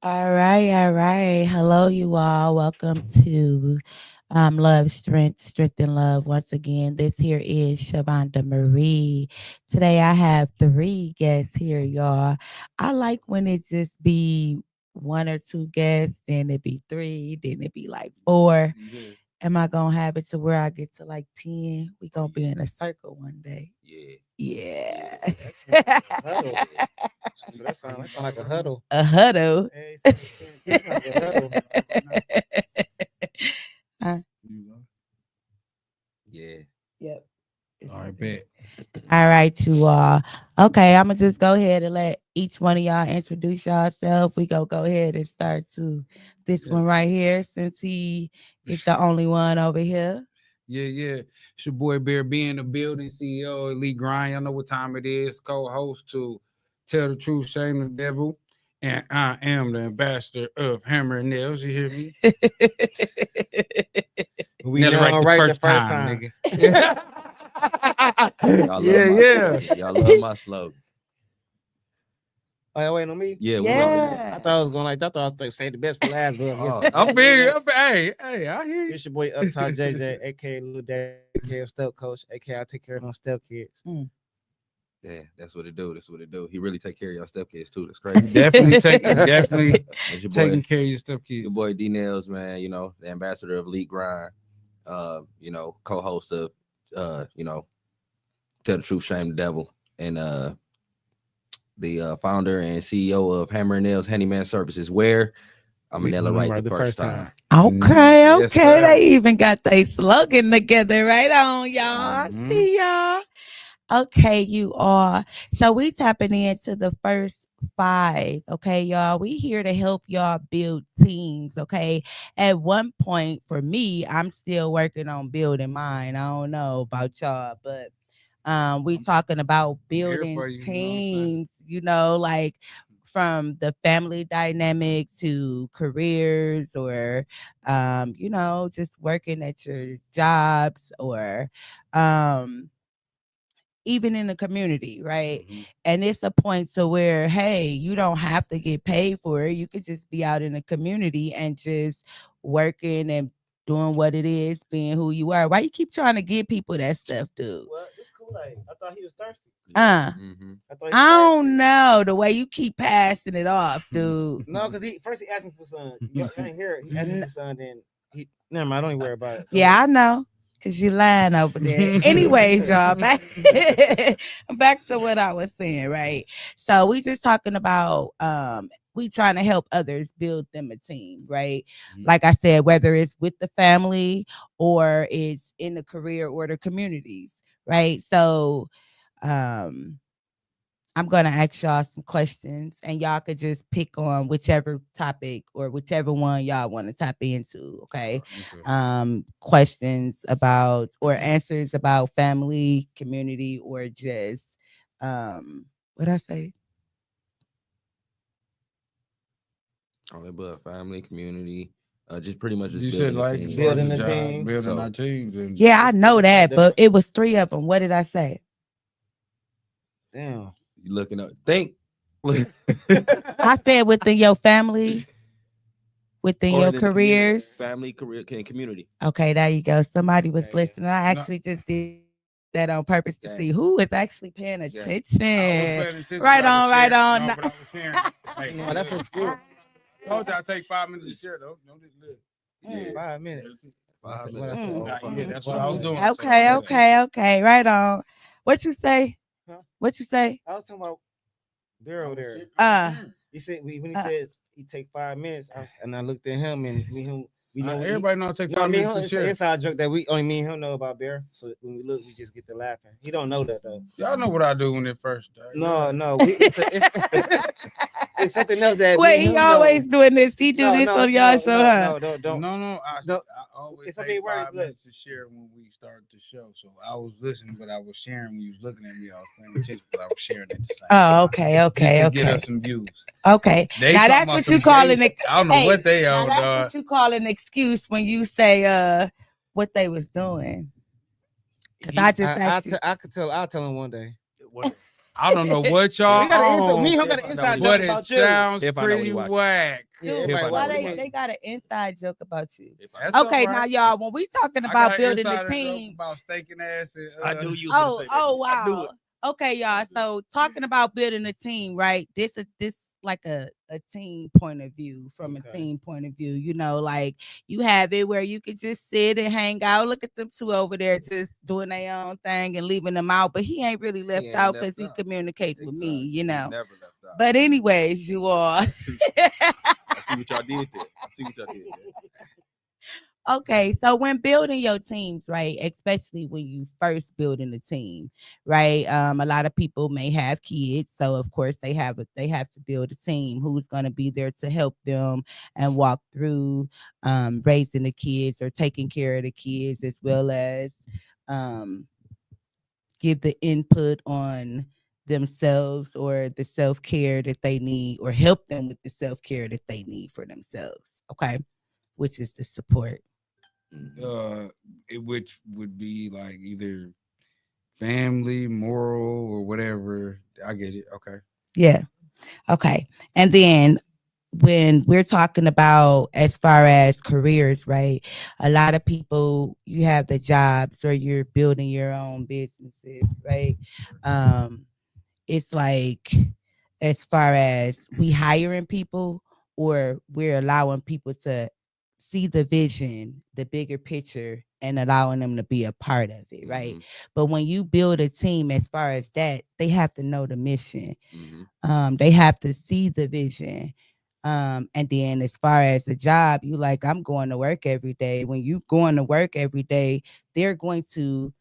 All right, all right. Hello, you all. Welcome to Love, Strength and Love. Once again, this here is Shavonda Marie. Today I have three guests here, y'all. I like when it just be one or two guests, then it be three, then it be like four. Yeah. Am I gonna have it to where I get to like 10? We gonna be in a circle one day. Yeah. Yeah. Huddle. So that sound like a huddle. A huddle. Hey, sound like a huddle. Huh? Yeah. Yep. All right, bet. All right, you all. Okay, I'm gonna just go ahead and let each one of y'all introduce yourself. We go ahead and start to this one right here, since he is the only one over here. Yeah. It's your boy Bear B in the building, CEO Elite Grind. Y'all know what time it is. Co-host to Tell the Truth, Shame the Devil. And I am the ambassador of Hammer and Nails. You hear me? We Never never right the first time. nigga. Y'all love Yeah. Y'all love my slogan. Oh, wait on me? Yeah. Yeah. I thought I was going like that. I thought I was say the best for last. I'm big. Hey, I hear you. It's your boy Uptop JJ, aka Little Daddy, aka Step Coach, aka I take care of them step kids. Yeah, that's what it do. That's what it do. He really take care of y'all stepkids too. That's crazy. Definitely taking That's your taking boy, care of your stepkids. your boy D-Nellz, man. You know, the ambassador of Elite Grind. You know, co-host of you know, Tell the Truth, Shame the Devil, and the founder and CEO of Hammer and Nails Handyman Services, where I'm a nail right the first time. Okay, Yes, okay. sir. They even got their slogan together. Right on, y'all. I Mhm. see y'all. Okay, you all. So we tapping into the first five. Okay, y'all. We here to help y'all build teams. Okay. At one point, for me, I'm still working on building mine. I don't know about y'all, but we talking about here building for you, you know what I'm saying? teams, like from the family dynamic to careers, or just working at your jobs, or even in the community, right? Mhm. And it's a point to where, hey, you don't have to get paid for it. You could just be out in the community and just working and doing what it is, being who you are. Why you keep trying to give people that stuff, dude? Well, it's cool. Like I thought he was thirsty. Mm-hmm. I thought he was I don't thirsty. know the way you keep passing it off, dude. No, because he asked me for some. Y'all ain't hear it. He asked me for some. Then he never mind. Don't even worry about it. Yeah, I know. Cause you lying over there. Anyways, y'all, back to what I was saying, right? So we just talking about we trying to help others build them a team, right? Like I said, whether it's with the family or it's in the career or the communities, right? So I'm gonna ask y'all some questions, and y'all could just pick on whichever topic or whichever one y'all want to tap into. Okay. Questions about or answers about family, community, or just what I say? Only but family, community, just pretty much just You said building a like team. Building the a job, team. building So- our teams. And Yeah, I know that, but Different. it was three of them. What did I say? Damn. You looking up? Think. I said within your family, within Or your in the community, careers. family, career, and community. Okay, there you go. Somebody was Okay. listening. I actually just did that on purpose to see who is actually paying Exactly. attention. I was paying attention, Right but I was on, right sharing. on. No, but I was sharing. Hey, No, that's what's good. told you I take 5 minutes to share though. Don't just live. Yeah. 5 minutes. 5 What I minutes. said? Mm, Nah, Oh, yeah, that's what I was doing. Okay, okay. Right on. What you say? Huh? What you say? I was talking about Bear over there. He said when he said he take 5 minutes, and I looked at him and me and him. We know Everybody know I take no, 5 me and minutes him, to it's an share. inside joke that we only me and him know about Bear. So when we look, we just get to laughing. He don't know that though. Y'all know what I do when it first started. No, it's something else that Wait, me he and him always know. doing this. He do this on y'all show, huh? No, don't. No, No, I always it's take okay, words, 5 look. minutes to share when we start the show. So I was listening, but I was sharing when you was looking at me. I was paying attention, but I was sharing at the same time. Oh, okay, okay, Just to get okay. us some views. Okay. They Now talking that's about what some you call gay an shit. I don't know what they now on, that's dog. what you call an excuse when you say what they was doing. Cause I just I could tell. I'll tell him one day. I don't know what y'all We got an inside, on, me and him got an inside but joke it about you. sounds If I know what pretty he watched. whack. Yeah, Dude, everybody why watch it. they got an inside joke about you? That's Okay, all now right. y'all, when we talking I about got an building the insider joke team, about stinking ass. And, I knew you. Was oh, gonna say that oh shit. I knew wow. it. Okay, y'all. So talking about building a team, right? This like a team point of view, from a team point of view. You know, like you have it where you could just sit and hang out. Look at them two over there just doing their own thing and leaving them out, but he ain't really left ain't out left because he out. communicates with me, you He know. never left out. But anyways, you all. I see what y'all did there. I see what y'all did there. Okay, so when building your teams, right, especially when you first building a team, right? A lot of people may have kids, so of course they have to build a team who's going to be there to help them and walk through raising the kids or taking care of the kids, as well as give the input on themselves or the self-care that they need, or help them with the self-care that they need for themselves. Okay, which is the support. Which would be like either family, moral, or whatever. I get it. Okay. Yeah. Okay. And then when we're talking about as far as careers, right? A lot of people, you have the jobs or you're building your own businesses, right? It's like, as far as we hiring people, or we're allowing people to see the vision, the bigger picture, and allowing them to be a part of it, right? But when you build a team, as far as that, they have to know the mission. They have to see the vision. And then as far as the job, you like, I'm going to work every day. When you going to work every day, they're going to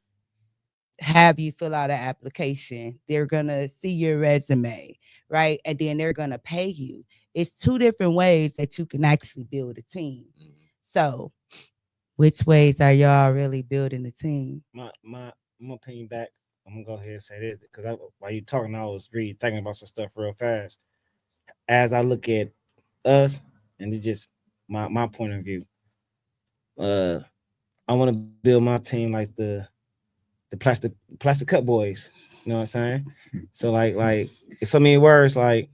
have you fill out an application. They're gonna see your resume, right? And then they're gonna pay you. It's two different ways that you can actually build a team. So, which ways are y'all really building a team? I'm gonna piggyback. I'm gonna go ahead and say this because while you talking, I was really thinking about some stuff real fast. As I look at us, and it's just my point of view. I want to build my team like the plastic cup boys. You know what I'm saying? So like it's so many words, like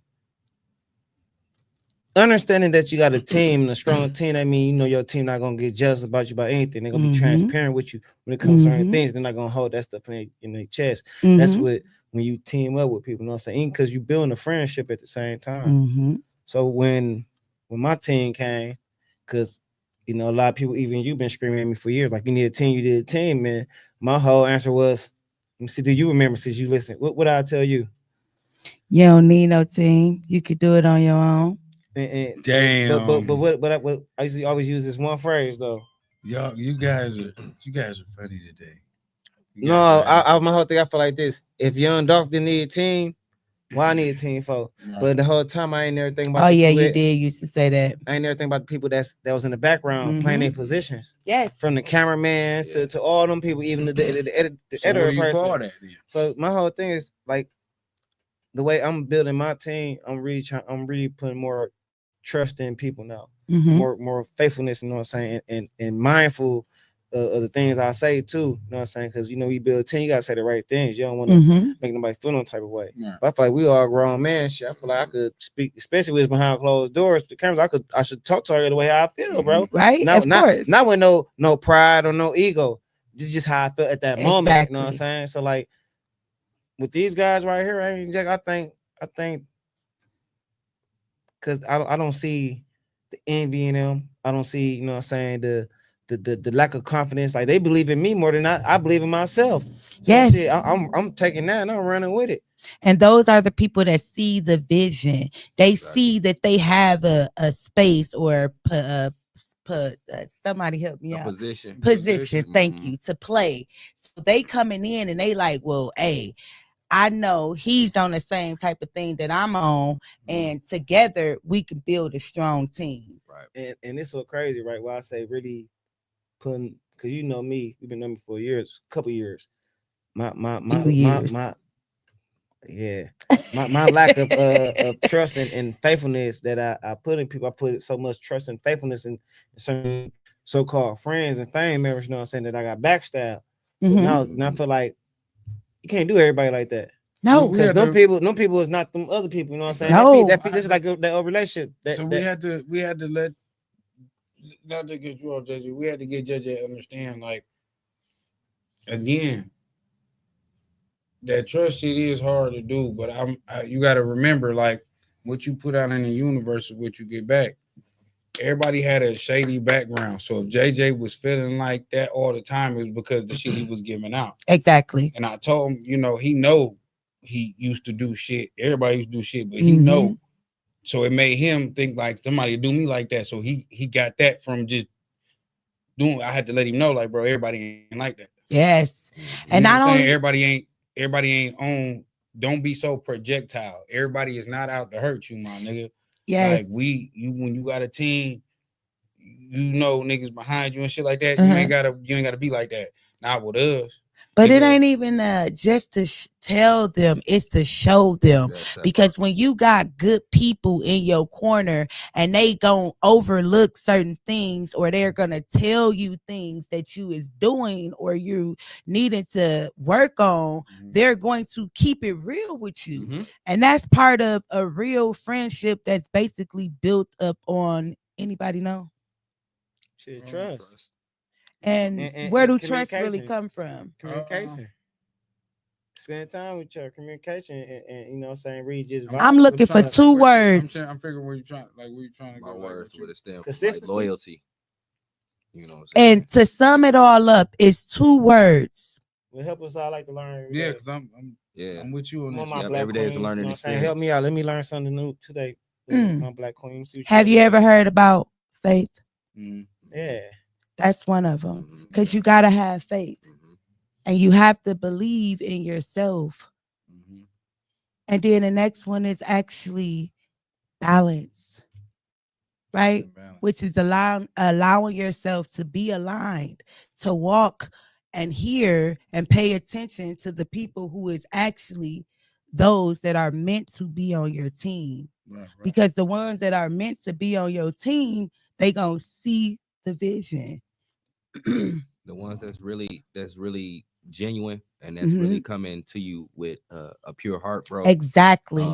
understanding that you got a team and a strong team. That means, you know, your team not gonna get jealous about you about anything. They're gonna be transparent with you when it comes to certain things. They're not gonna hold that stuff in their chest. That's what, when you team up with people, you know what I'm saying? Because you're building a friendship at the same time. So when my team came, because you know, a lot of people, even you've been screaming at me for years, like, you need a team, you need a team, man. My whole answer was, let me see, do you remember since you listen? What I tell you? You don't need no team. You could do it on your own. Damn. But what I used to always use this one phrase though. Y'all, you guys are funny today. No, my whole thing, I feel like this. If Young Dolph didn't need a team, why I need a team for? Right. But the whole time I ain't never think about. Oh yeah, you did used to say that. I ain't never think about the people that was in the background playing their positions. Yes. From the cameraman to all them people, even the editor person. So my whole thing is like, the way I'm building my team, I'm really putting more trust in people now, more faithfulness, you know what I'm saying, and mindful of the things I say too, you know what I'm saying, because you know, you build a team, you gotta say the right things. You don't want to make nobody feel no type of way. But I feel like we all grown men. Shit, I feel like I could speak, especially with behind closed doors, the cameras. I should talk to her the way how I feel, bro. Right? Of course. Not with no pride or no ego. It's just how I feel at that moment. Exactly. You know what I'm saying? So like, with these guys right here, I think, because I don't see the envy in them. I don't see, you know what I'm saying, the lack of confidence. Like, they believe in me more than I believe in myself. Yes. So shit, I'm taking that and I'm running with it. And those are the people that see the vision. They see that they have a space or somebody help me out. Position. Thank you, to play. So they coming in and they like, well, hey, I know he's on the same type of thing that I'm on, and together we can build a strong team. Right. And it's so crazy, right? Why I say really putting, because you know me, we've been knowing me for years, couple years. My lack of trust and faithfulness that I put in people. I put so much trust and faithfulness in certain so-called friends and family members, you know what I'm saying, that I got backstabbed. So now I feel like you can't do everybody like that. No, because them people is not them other people. You know what I'm saying? No. That is like that old relationship. We had to let, not to get you off, JJ. We had to get JJ to understand, like, again, that trust shit is hard to do, but you got to remember, like, what you put out in the universe is what you get back. Everybody had a shady background, so if JJ was feeling like that all the time, it was because the shit he was giving out. Exactly. And I told him, he used to do shit. Everybody used to do shit, but he know. So it made him think like somebody do me like that. So he got that from just doing. I had to let him know, like, bro, everybody ain't like that. Yes, and not only everybody ain't on. Don't be so projectile. Everybody is not out to hurt you, my nigga. Yeah, like when you got a team, niggas behind you and shit like that. You ain't gotta be like that. Not with us. But it ain't even just to tell them, it's to show them. Because when you got good people in your corner and they gonna overlook certain things, or they're gonna tell you things that you is doing or you needing to work on, they're going to keep it real with you. And that's part of a real friendship that's basically built up on, anybody know? Shit, trust. And where do trust really come from? Communication. Spend time with your communication and you know what I'm saying, read just I'm looking for 2 words. I'm figuring where you trying to My go. words with a stem like loyalty. You know what I'm saying? And to sum it all up, it's 2 words. Will help us all like to learn. Yeah, because I'm with you on this. Every day is a learning experience. Help me out. Let me learn something new today. My black queen. Have you ever heard about faith? Yeah. That's one of them, because you got to have faith and you have to believe in yourself. And then the next one is actually balance, right? Which is allowing yourself to be aligned, to walk and hear and pay attention to the people who is actually those that are meant to be on your team. Right. Because the ones that are meant to be on your team, they gonna see the vision. The ones that's really genuine and that's really coming to you with a pure heart, bro. Exactly.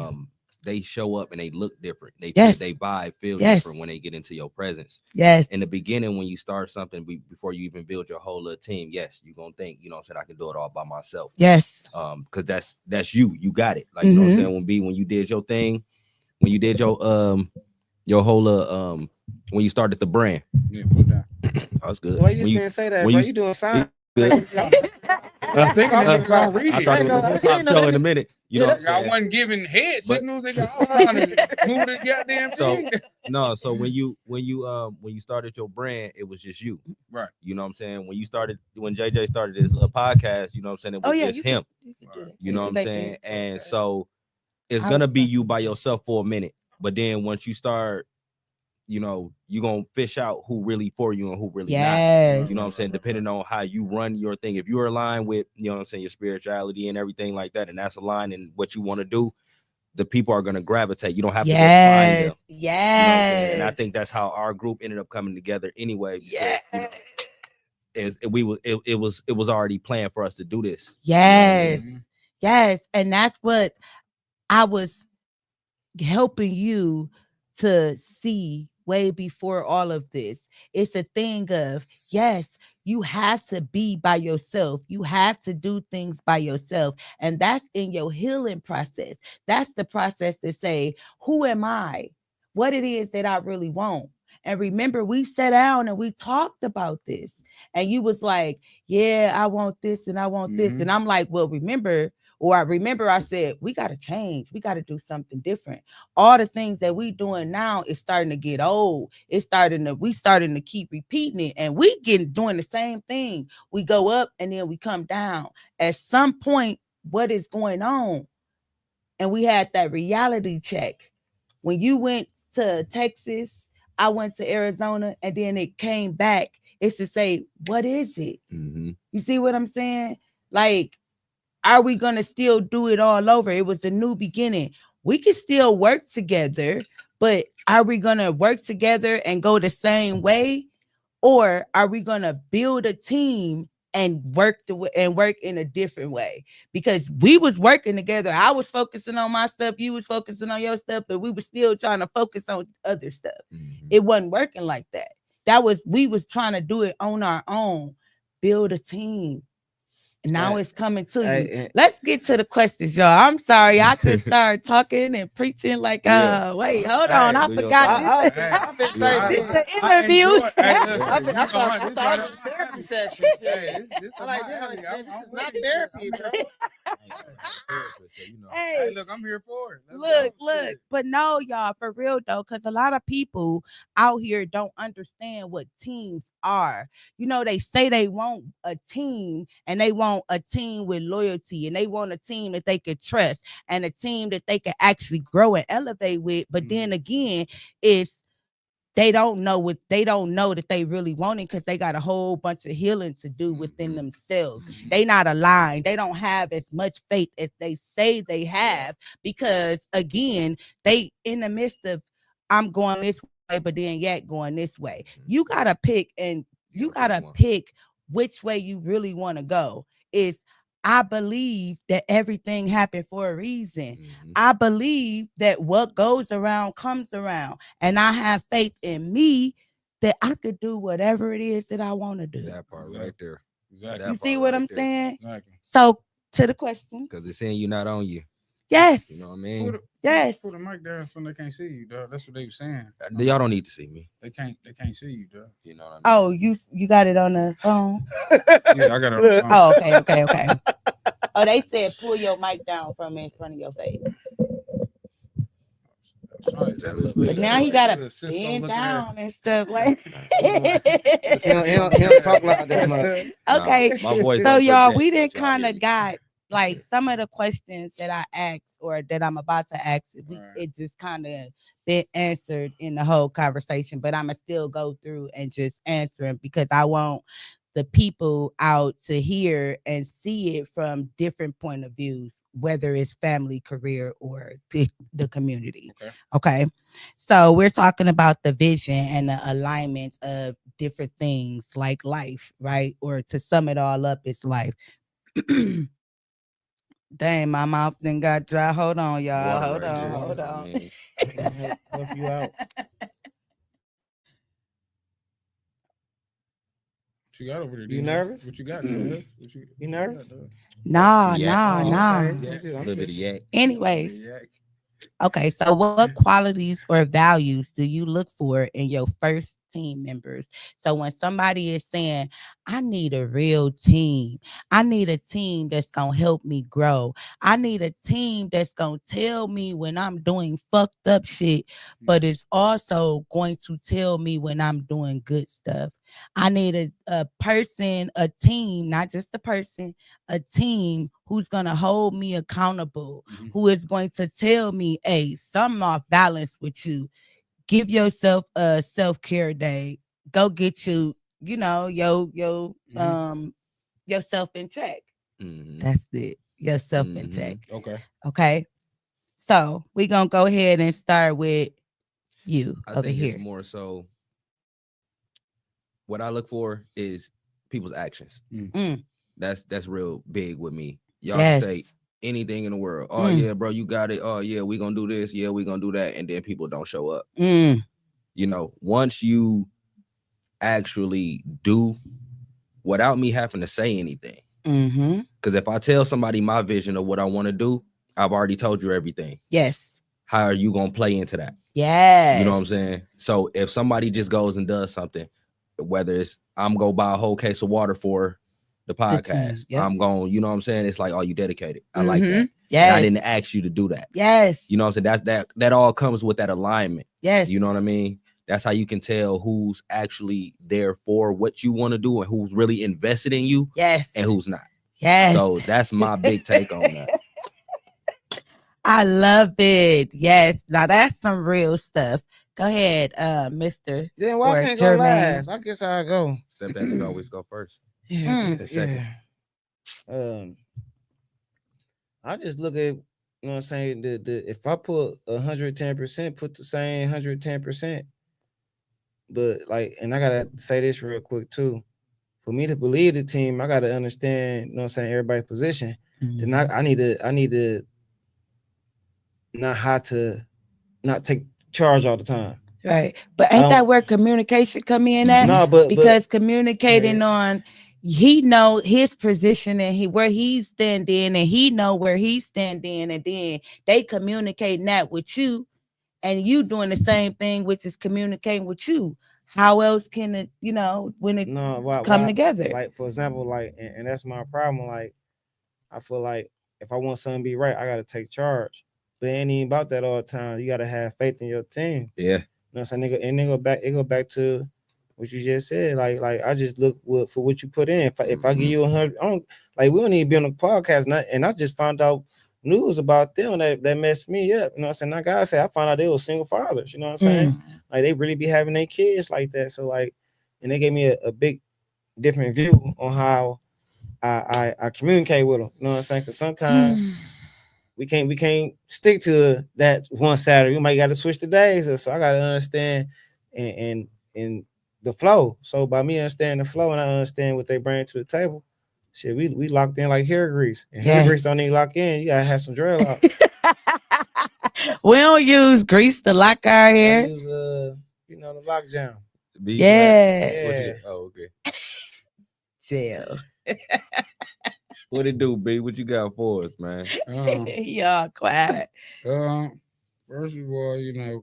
They show up and they look different. They vibe, feel different when they get into your presence. Yes. In the beginning, when you start something, before you even build your whole little team, yes, you're gonna think, I can do it all by myself. Yes. Because that's you. You got it. Like you know what I'm saying? When you did your thing, when you did your whole when you started the brand. Yeah, put that. That was good. Why you just didn't say that, bro? You doing sign? I thought it was a show in a minute. You know what I'm saying? I wasn't giving head signals. They got all trying to move this goddamn thing. So when you started your brand, it was just you. Right. You know what I'm saying? When JJ started his podcast, you know what I'm saying? It was just him. You know what I'm saying? And so it's gonna be you by yourself for a minute. But then once you start, you're gonna fish out who really for you and who really not. You know what I'm saying? Depending on how you run your thing. If you're aligned with, you know what I'm saying, your spirituality and everything like that, and that's aligned in what you want to do, the people are gonna gravitate. You don't have to go find them. Yes. And I think that's how our group ended up coming together anyway. Because, it was already planned for us to do this. Yes. Yes. And that's what I was helping you to see way before all of this. It's a thing of, yes, you have to be by yourself. You have to do things by yourself. And that's in your healing process. That's the process to say, who am I? What it is that I really want. And remember, we sat down and we talked about this. And you was like, yeah, I want this and I want this. And I'm like, well, I said, we got to change. We got to do something different. All the things that we doing now is starting to get old. We starting to keep repeating it. And we doing the same thing. We go up and then we come down. At some point, what is going on? And we had that reality check. When you went to Texas, I went to Arizona, and then it came back. It's to say, what is it? You see what I'm saying? Like, are we going to still do it all over? It was a new beginning. We can still work together, but are we going to work together and go the same way? Or are we going to build a team and work in a different way, because we was working together. I was focusing on my stuff, you was focusing on your stuff, but we were still trying to focus on other stuff. It wasn't working like that. We was trying to do it on our own, build a team. Now it's coming to you. Let's get to the questions, y'all. I'm sorry, I just started talking and preaching like, wait, hold on, I forgot this. This the interview. I thought therapy session. This is not therapy, bro. Hey, look, I'm here for it. Look, but no, y'all, for real though, because a lot of people out here don't understand what teams are. You know, they say they want a team, and they want a team with loyalty, and they want a team that they could trust, and a team that they could actually grow and elevate with. But then again, they don't know that they really want it, because they got a whole bunch of healing to do within themselves. They not aligned. They don't have as much faith as they say they have, because again, they in the midst of, I'm going this way, but then yet going this way. You gotta pick, and you gotta pick which way you really want to go. I believe that everything happened for a reason. I believe that what goes around comes around. And I have faith in me that I could do whatever it is that I want to do. That part right there. Exactly. You see what I'm saying? Exactly. So to the question. Because it's saying you're not on you. Yes. You know what I mean? Yes. Put the mic down so they can't see you, dog. That's what they were saying. Y'all don't need to see me. They can't see you, dog. You know what I mean? Oh, you got it on the phone? Yeah, I got it on the phone. Oh, okay. Oh, they said pull your mic down from in front of your face. But now he got to bend down and stuff like. He don't talk like that. Okay, my voice so y'all, we didn't kind of got like some of the questions that I asked or that I'm about to ask. It just kind of been answered in the whole conversation, but I'ma still go through and just answer them, because I want the people out to hear and see it from different point of views, whether it's family, career, or the community. Okay. So we're talking about the vision and the alignment of different things like life, right? Or to sum it all up, it's life. Dang, my mouth then got dry. Hold on, y'all. Hold on. Help you out. You got over there? You nervous? What you got? You nervous? Nah. A little bit of yak. Anyways, okay. So, what qualities or values do you look for in your first team members? So, when somebody is saying, "I need a real team. I need a team that's gonna help me grow. I need a team that's gonna tell me when I'm doing fucked up shit, but it's also going to tell me when I'm doing good stuff. I need a person, a team, not just a person, a team who's going to hold me accountable, who is going to tell me, hey, something off balance with you. Give yourself a self-care day. Go get yourself in check. That's it. Yourself in check. Okay. So we're going to go ahead and start with you over here. It's more so what I look for is people's actions. That's real big with me. Y'all can say anything in the world. Oh yeah, bro, you got it. Oh yeah, we gonna do this. Yeah, we gonna do that. And then people don't show up. You know, once you actually do without me having to say anything. Because if I tell somebody my vision of what I want to do, I've already told you everything. Yes. How are you gonna play into that? Yes. You know what I'm saying? So if somebody just goes and does something, whether it's I'm gonna buy a whole case of water for the podcast, I'm going, you know what I'm saying? It's like, oh, you dedicated. I like that. Yes. And I didn't ask you to do that. Yes. You know what I'm saying? That all comes with that alignment. Yes. You know what I mean? That's how you can tell who's actually there for what you want to do and who's really invested in you. Yes. And who's not. Yes. So that's my big take on that. I love it. Yes. Now that's some real stuff. Go ahead, Mr. Then why can't go last? I guess I'll go. Step back and always go first. I just look at, you know what I'm saying, the if I put 110%, put the same 110%. But like, and I gotta say this real quick too. for me to believe the team, I got to understand, you know what I'm saying, everybody's position. Then I need to not have to not take charge all the time. Right. But ain't that where communication come in at? No, because communicating on he know his position and where he's standing and he know where he's standing, and then they communicating that with you and you doing the same thing, which is communicating with you. How else can it, when it come together? Like, for example, like, and that's my problem. Like, I feel like if I want something to be right, I got to take charge. But it ain't even about that all the time. You got to have faith in your team. Yeah. You know what I'm saying? And it go back to what you just said. Like I just look for what you put in. If I give you 100, we don't need to be on the podcast. And I just found out news about them that messed me up. You know what I'm saying? Like I said, I found out they were single fathers. You know what I'm saying? Like they really be having their kids like that. So like, and they gave me a big different view on how I communicate with them. You know what I'm saying? Because sometimes we can't stick to that one Saturday. We might got to switch the days. So I got to understand and the flow. So by me understanding the flow and I understand what they bring to the table, shit, we locked in like hair grease. And hair grease don't need lock in. You gotta have some dreadlock. We don't use grease to lock our hair. I use the lock jam. Yeah. Oh, okay. Chill. What it do, B? What you got for us, man? Y'all quiet. First of all,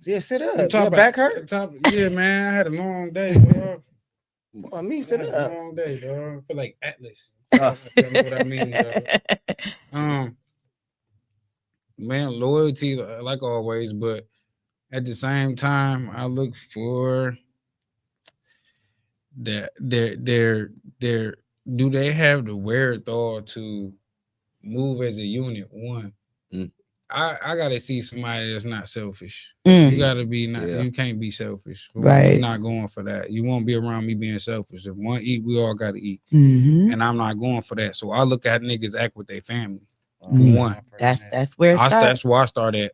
yeah, sit up. Your back hurt? Yeah, man. I had a long day, dog. Me sit up. Long day, dog. I feel like Atlas. What I mean, dog. Man, loyalty, like always, but at the same time, I look for that. Do they have the wherewithal to move as a unit? One. I gotta see somebody that's not selfish. You gotta be you can't be selfish. Right. I'm not going for that. You won't be around me being selfish. If one eat, we all gotta eat. And I'm not going for that. So I look at niggas act with their family. One. That's where it starts. That's where I start at.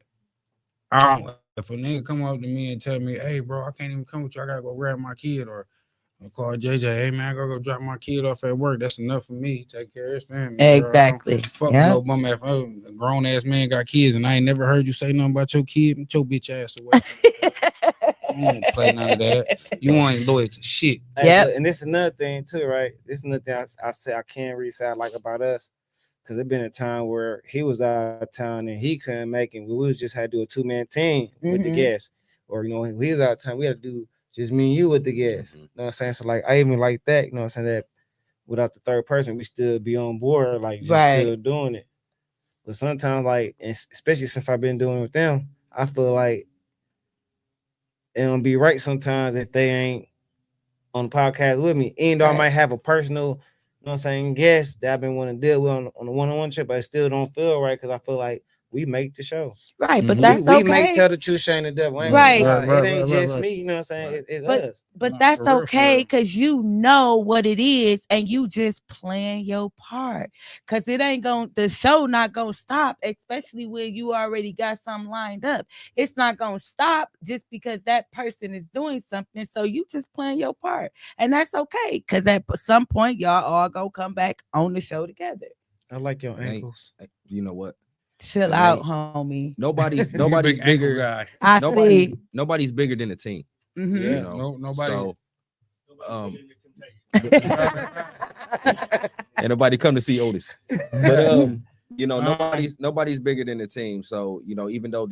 If a nigga come up to me and tell me, hey bro, I can't even come with you, I gotta go grab my kid, or I call JJ, hey man, I gotta go drop my kid off at work. That's enough for me. Take care of his family. Exactly. Fuck no bum ass. A grown ass man got kids, and I ain't never heard you say nothing about your kid. Get your bitch ass away. I don't play none of that. You ain't loyal to shit. Yeah. And this is another thing too, right? This is another thing I say I can't really say I like about us, because there's been a time where he was out of town and he couldn't make it. We was just had to do a 2-man team with the guests, or he was out of town. We had to do just me and you with the guests. You know what I'm saying? So like I even like that, you know what I'm saying, that without the third person, we still be on board, like just still doing it. But sometimes, like, especially since I've been doing it with them, I feel like it don't be right sometimes if they ain't on the podcast with me. Even though I might have a personal, you know what I'm saying, guest that I've been wanting to deal with on the one-on-one trip, but I still don't feel right, because I feel like we make the show. Right, but that's we okay. make Tell the Truth, Shame the Devil. Right. It ain't just me, you know what I'm saying? It's us. But that's okay, because you know what it is and you just playing your part. Because the show not gonna stop, especially when you already got something lined up. It's not gonna stop just because that person is doing something. So you just playing your part. And that's okay, because at some point y'all all gonna come back on the show together. I like your ankles. You know what? Chill out, homie. Nobody's bigger guy. Nobody's bigger than the team. Yeah, nobody. So, and nobody come to see Otis. But nobody's bigger than the team. So even though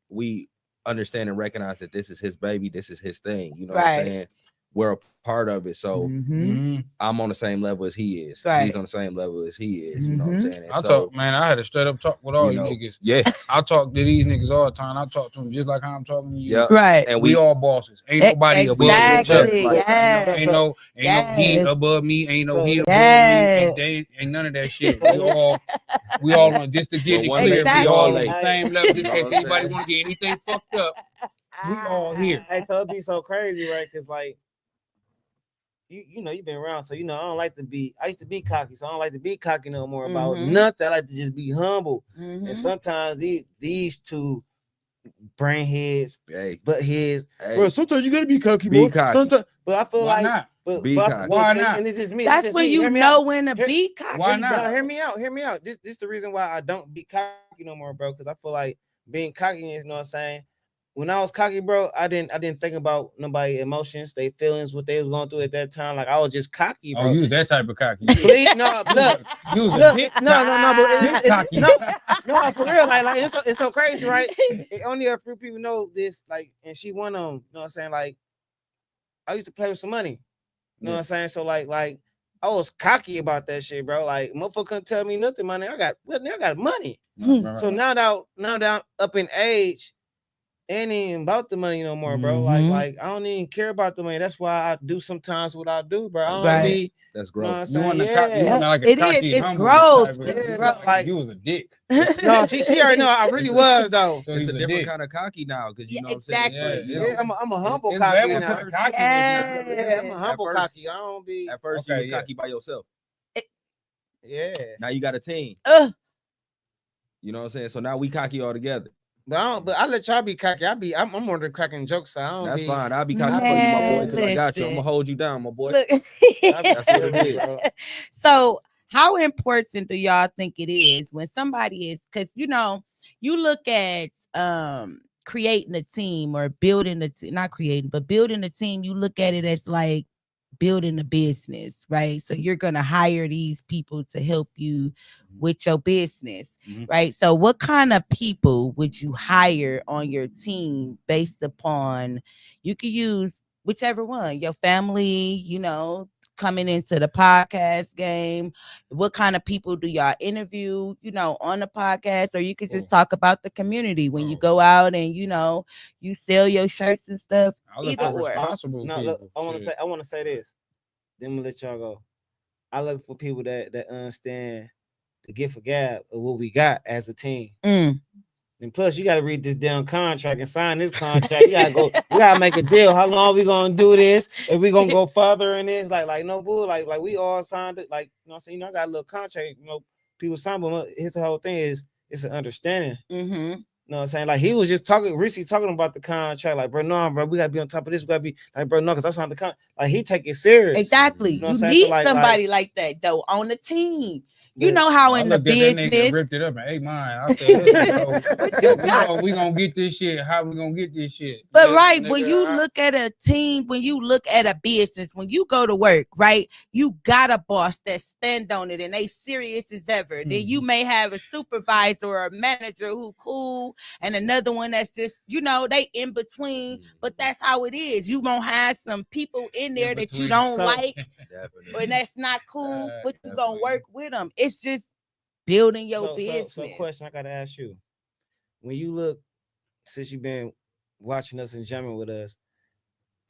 we understand and recognize that this is his baby, this is his thing. You know what I'm saying? We're a part of it. So I'm on the same level as he is. Right. He's on the same level as he is. You know what I'm saying? I had a straight up talk with all you niggas. Yeah. I talk to these niggas all the time. I talk to them just like how I'm talking to you. Yeah. Right. And we all bosses. Ain't nobody above each other. Exactly. Ain't no he above me. Ain't no he above me. Ain't none of that shit. We all on, just to get it clear. We all on the same level. Just in case anybody want to get anything fucked up. We all here. Hey, so it'd be so crazy, right? Because like, you've been around, so I don't like to be. I used to be cocky, so I don't like to be cocky no more about nothing. I like to just be humble. And sometimes these two brain heads, butt heads. Hey. Bro, sometimes you gotta be cocky, Be bro. cocky. But I feel Why like, not? why not? And it's just me. That's when you know when to be cocky. Why not? Hear me out. This is the reason why I don't be cocky no more, bro. Because I feel like being cocky is, you know what I'm saying. When I was cocky, bro, I didn't think about nobody emotions, their feelings, what they was going through at that time. Like I was just cocky, bro. Oh, you was that type of cocky. Please, no, look, you was a dick. no, but cocky. No, for real. Like it's so crazy, right? Only a few people know this, like, and she one of them. You know what I'm saying? Like, I used to play with some money. You know what I'm saying? So like I was cocky about that shit, bro. Like motherfucker couldn't tell me nothing, money. I got money. So now that I'm up in age. Ain't even about the money no more, bro. Like I don't even care about the money. That's why I do sometimes what I do, bro. I don't be. That's growth. You know what I'm saying? You want like a cocky, it's growth. Like you was a dick. No, she already know I really was though. So it's a different kind of cocky now, because you know what I'm saying. Yeah, I'm a humble cocky now. I'm a humble cocky. I don't be. At first, you was cocky by yourself. Yeah. Now you got a team. You know what I'm saying? So now we cocky all together. But I let y'all be cocky. I'm more than cracking jokes. So I don't. That's fine. I'll be cocky for you, my boy, because I got you. I'm gonna hold you down, my boy. That's what it is. So, how important do y'all think it is when somebody is? Because you look at creating a team or building not creating, but building a team. You look at it as like building a business, right? So you're going to hire these people to help you with your business, right? So what kind of people would you hire on your team based upon, you could use whichever one, your family, coming into the podcast game? What kind of people do y'all interview, on the podcast? Or you could just talk about the community when you go out and, you sell your shirts and stuff. Either or. Responsible no, people. Look, I want to say this. Then I'm gonna let y'all go. I look for people that understand the gift of gab of what we got as a team. And plus, you got to read this damn contract and sign this contract. You gotta make a deal. How long we gonna do this? If we gonna go further in this, like no bull, like we all signed it. Like, you know what I'm saying? I got a little contract. People sign, but his whole thing is it's an understanding. You know what I'm saying? Like he was just recently talking about the contract. Like, bro, no, bro, we gotta be on top of this. We gotta be like, bro, no, because that's not the contract. Like he take it serious. Exactly. You need somebody like that though on the team. You know how in the business, ripped it up and ate mine. I said, we gonna get this shit. How we gonna get this shit? But when you look at a team, when you look at a business, when you go to work, right, you got a boss that stand on it and they serious as ever. Then you may have a supervisor or a manager who cool, and another one that's just, they in between. But that's how it is. You gonna have some people in there that you don't like, or that's not cool, but you gonna work with them. It's just building your business. So question I gotta ask you. When you look, since you've been watching us and jamming with us,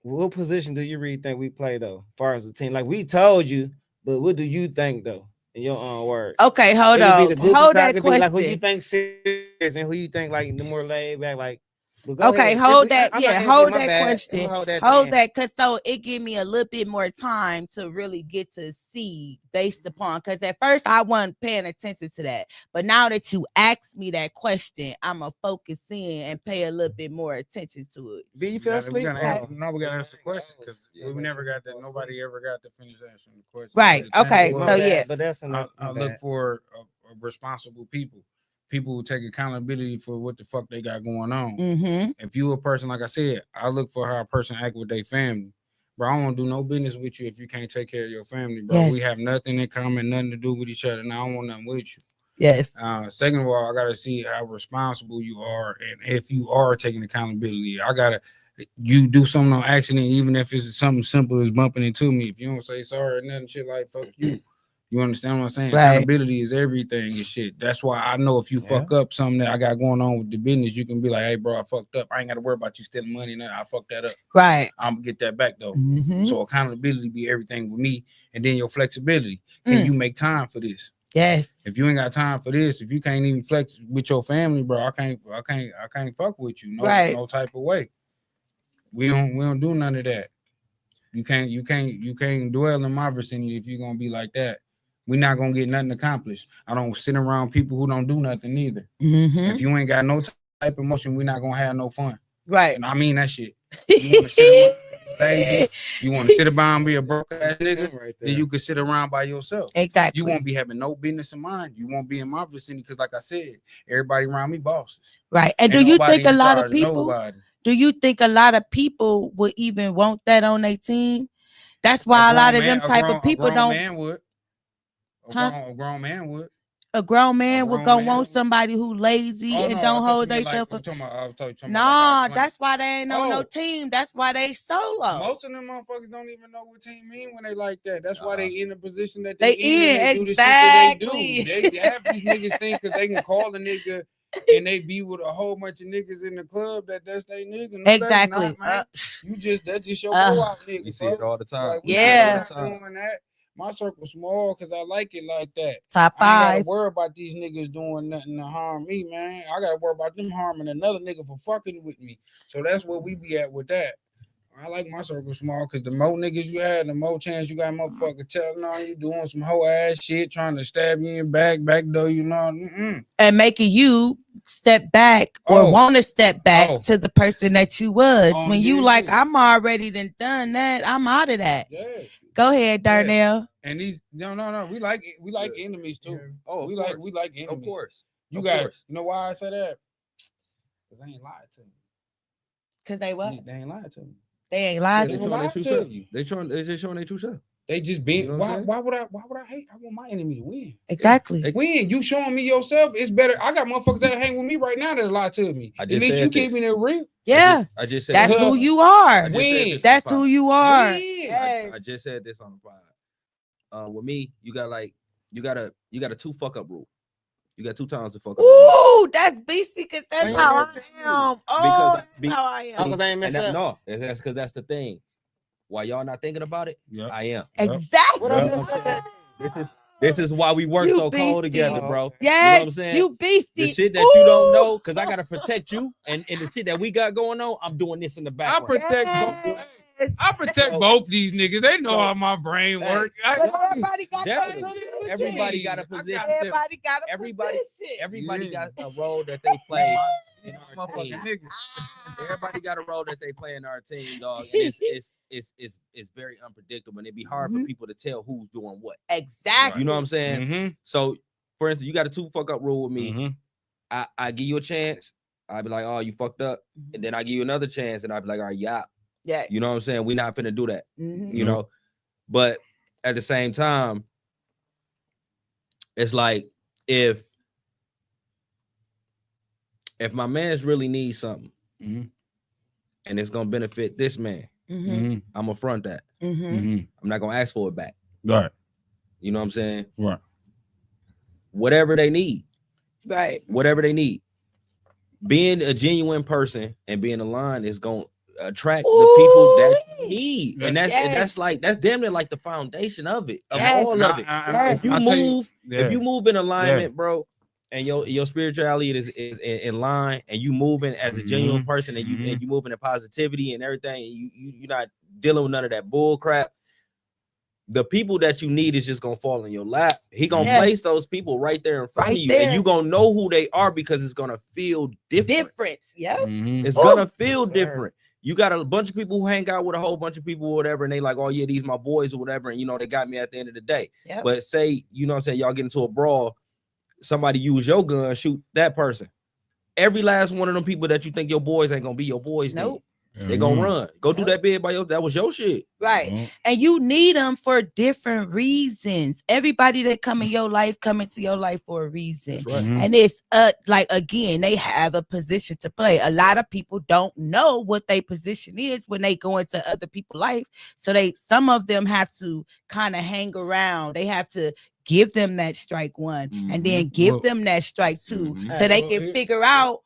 what position do you really think we play though, as far as the team? Like we told you, but what do you think though, in your own words? Okay, hold on. Hold that question. Like who you think serious and who you think like the more laid back, like. Okay, hold that. Hold that question. Hold that, because so it give me a little bit more time to really get to see based upon, because at first I wasn't paying attention to that, but now that you asked me that question, I'm gonna focus in and pay a little bit more attention to it. Do you feel asleep? No, we gotta answer the question because we never got that. Nobody ever got to finish answering the question. Right. Okay. So yeah, but that's enough. I look for responsible people who take accountability for what the fuck they got going on. If you a person, like I said, I look for how a person act with their family. Bro, I don't want to do no business with you if you can't take care of your family, bro. Yes. We have nothing in common, nothing to do with each other. Now I don't want nothing with you. Yes. Second of all, I gotta see how responsible you are, and if you are taking accountability, you do something on accident, even if it's something simple as bumping into me. If you don't say sorry or nothing, shit like fuck you. You understand what I'm saying? Right. Accountability is everything and shit. That's why I know if you fuck up something that I got going on with the business, you can be like, hey, bro, I fucked up. I ain't got to worry about you stealing money. Now I fucked that up. Right. I'm going to get that back, though. So accountability be everything with me. And then your flexibility. Can you make time for this? Yes. If you ain't got time for this, if you can't even flex with your family, bro, I can't fuck with you. No type of way. We don't do none of that. You can't dwell in my vicinity if you're going to be like that. We're not gonna get nothing accomplished. I don't sit around people who don't do nothing either. If you ain't got no type of emotion, we're not gonna have no fun. Right. And I mean that shit. You wanna sit lazy. You want to sit around and be a broke ass nigga, Right then you can sit around by yourself. Exactly. You won't be having no business in mind. You won't be in my vicinity because, like I said, everybody around me bosses. Right. And Ain't do you nobody think a in lot of charge, people? nobody. Do you think a lot of people would even want that on their team? That's why a lot of them type of people don't. Man would. A grown man would. A grown man would go want would. somebody who lazy and don't hold themselves. Nah, that's why they ain't on no team. That's why they solo. Most of them motherfuckers don't even know what team mean when they like that. That's why they in the position that they in. Exactly. Do the shit that they do. They have these niggas think because they can call a nigga and they be with a whole bunch of niggas in the club that's they nigga. No, exactly. That's not, that's just your go out nigga. You see it all the time. Like, yeah. Doing that. My circle's small because I like it like that. Top 5. I ain't gotta worry about these niggas doing nothing to harm me, man. I gotta worry about them harming another nigga for fucking with me. So that's where we be at with that. I like my circle small because the more niggas you had, the more chance you got motherfucker telling on you doing some whole ass shit, trying to stab you in back door, you know. And making you step back or want to step back to the person that you was. When you like, I'm already done that. I'm out of that. Yeah. Go ahead, Darnell. Yeah. And these no. We like enemies too. Oh, we like enemies. Of course. You got it. You know why I say that? Because they ain't lied to me. Because they what? They ain't lied to me. They ain't lied to you. They just showing their true self. They just being. You know why would I hate? I want my enemy to win. Exactly. Win. You showing me yourself. It's better. I got motherfuckers that hang with me right now that lie to me. At least you keeping it real. Yeah. I just said that's who you are. Win. That's who you are. I just said this on the pod. With me, you got a 2 fuck up rule. You got 2 times to fuck up. Ooh, that's beastie because that's how I am. Oh, that's how I am. No, that's because that's the thing. While y'all not thinking about it, I am. Exactly. This is why we work so cold together, bro. Yes, you know what I'm saying? You beastie. The shit that you don't know, because I gotta protect you, and the shit that we got going on, I'm doing this in the background. I protect both these niggas. They know how my brain works. Everybody got everybody got a position. Everybody got a role that they play in our team. Everybody got a role that they play in our team, dog. And it's very unpredictable, and it'd be hard for people to tell who's doing what. Exactly. You know what I'm saying? So, for instance, you got a 2 fuck up rule with me. I give you a chance. I'd be like, oh, you fucked up, and then I give you another chance, and I'd be like, all right, yeah. Yeah. You know what I'm saying? We're not finna do that. You know, but at the same time, it's like if my man's really needs something and it's gonna benefit this man, I'm gonna front that. I'm not gonna ask for it back. Right. You know what I'm saying? Right. Whatever they need. Right. Whatever they need. Being a genuine person and being aligned is gonna attract the people that you need, and that's damn near like the foundation of it, of all of it. If you move in alignment, bro, and your spirituality is in line, and you moving as a genuine person, and you moving in positivity and everything, and you're not dealing with none of that bull crap. The people that you need is just gonna fall in your lap. He gonna place those people right there in front of you, and you gonna know who they are because it's gonna feel different. It's gonna feel different. You got a bunch of people who hang out with a whole bunch of people or whatever, and they like, oh yeah, these my boys or whatever, and you know they got me at the end of the day. But say, you know what I'm saying, y'all get into a brawl, somebody use your gun, shoot that person. Every last one of them people that you think your boys ain't gonna be your boys. Nope. They gonna run. Go do that bid by your. That was your shit. Right. And you need them for different reasons. Everybody that come in your life come into your life for a reason. That's right. And it's like, again, they have a position to play. A lot of people don't know what their position is when they go into other people's life. So some of them have to kind of hang around. They have to give them that strike 1 and then give them that strike 2 so they can figure out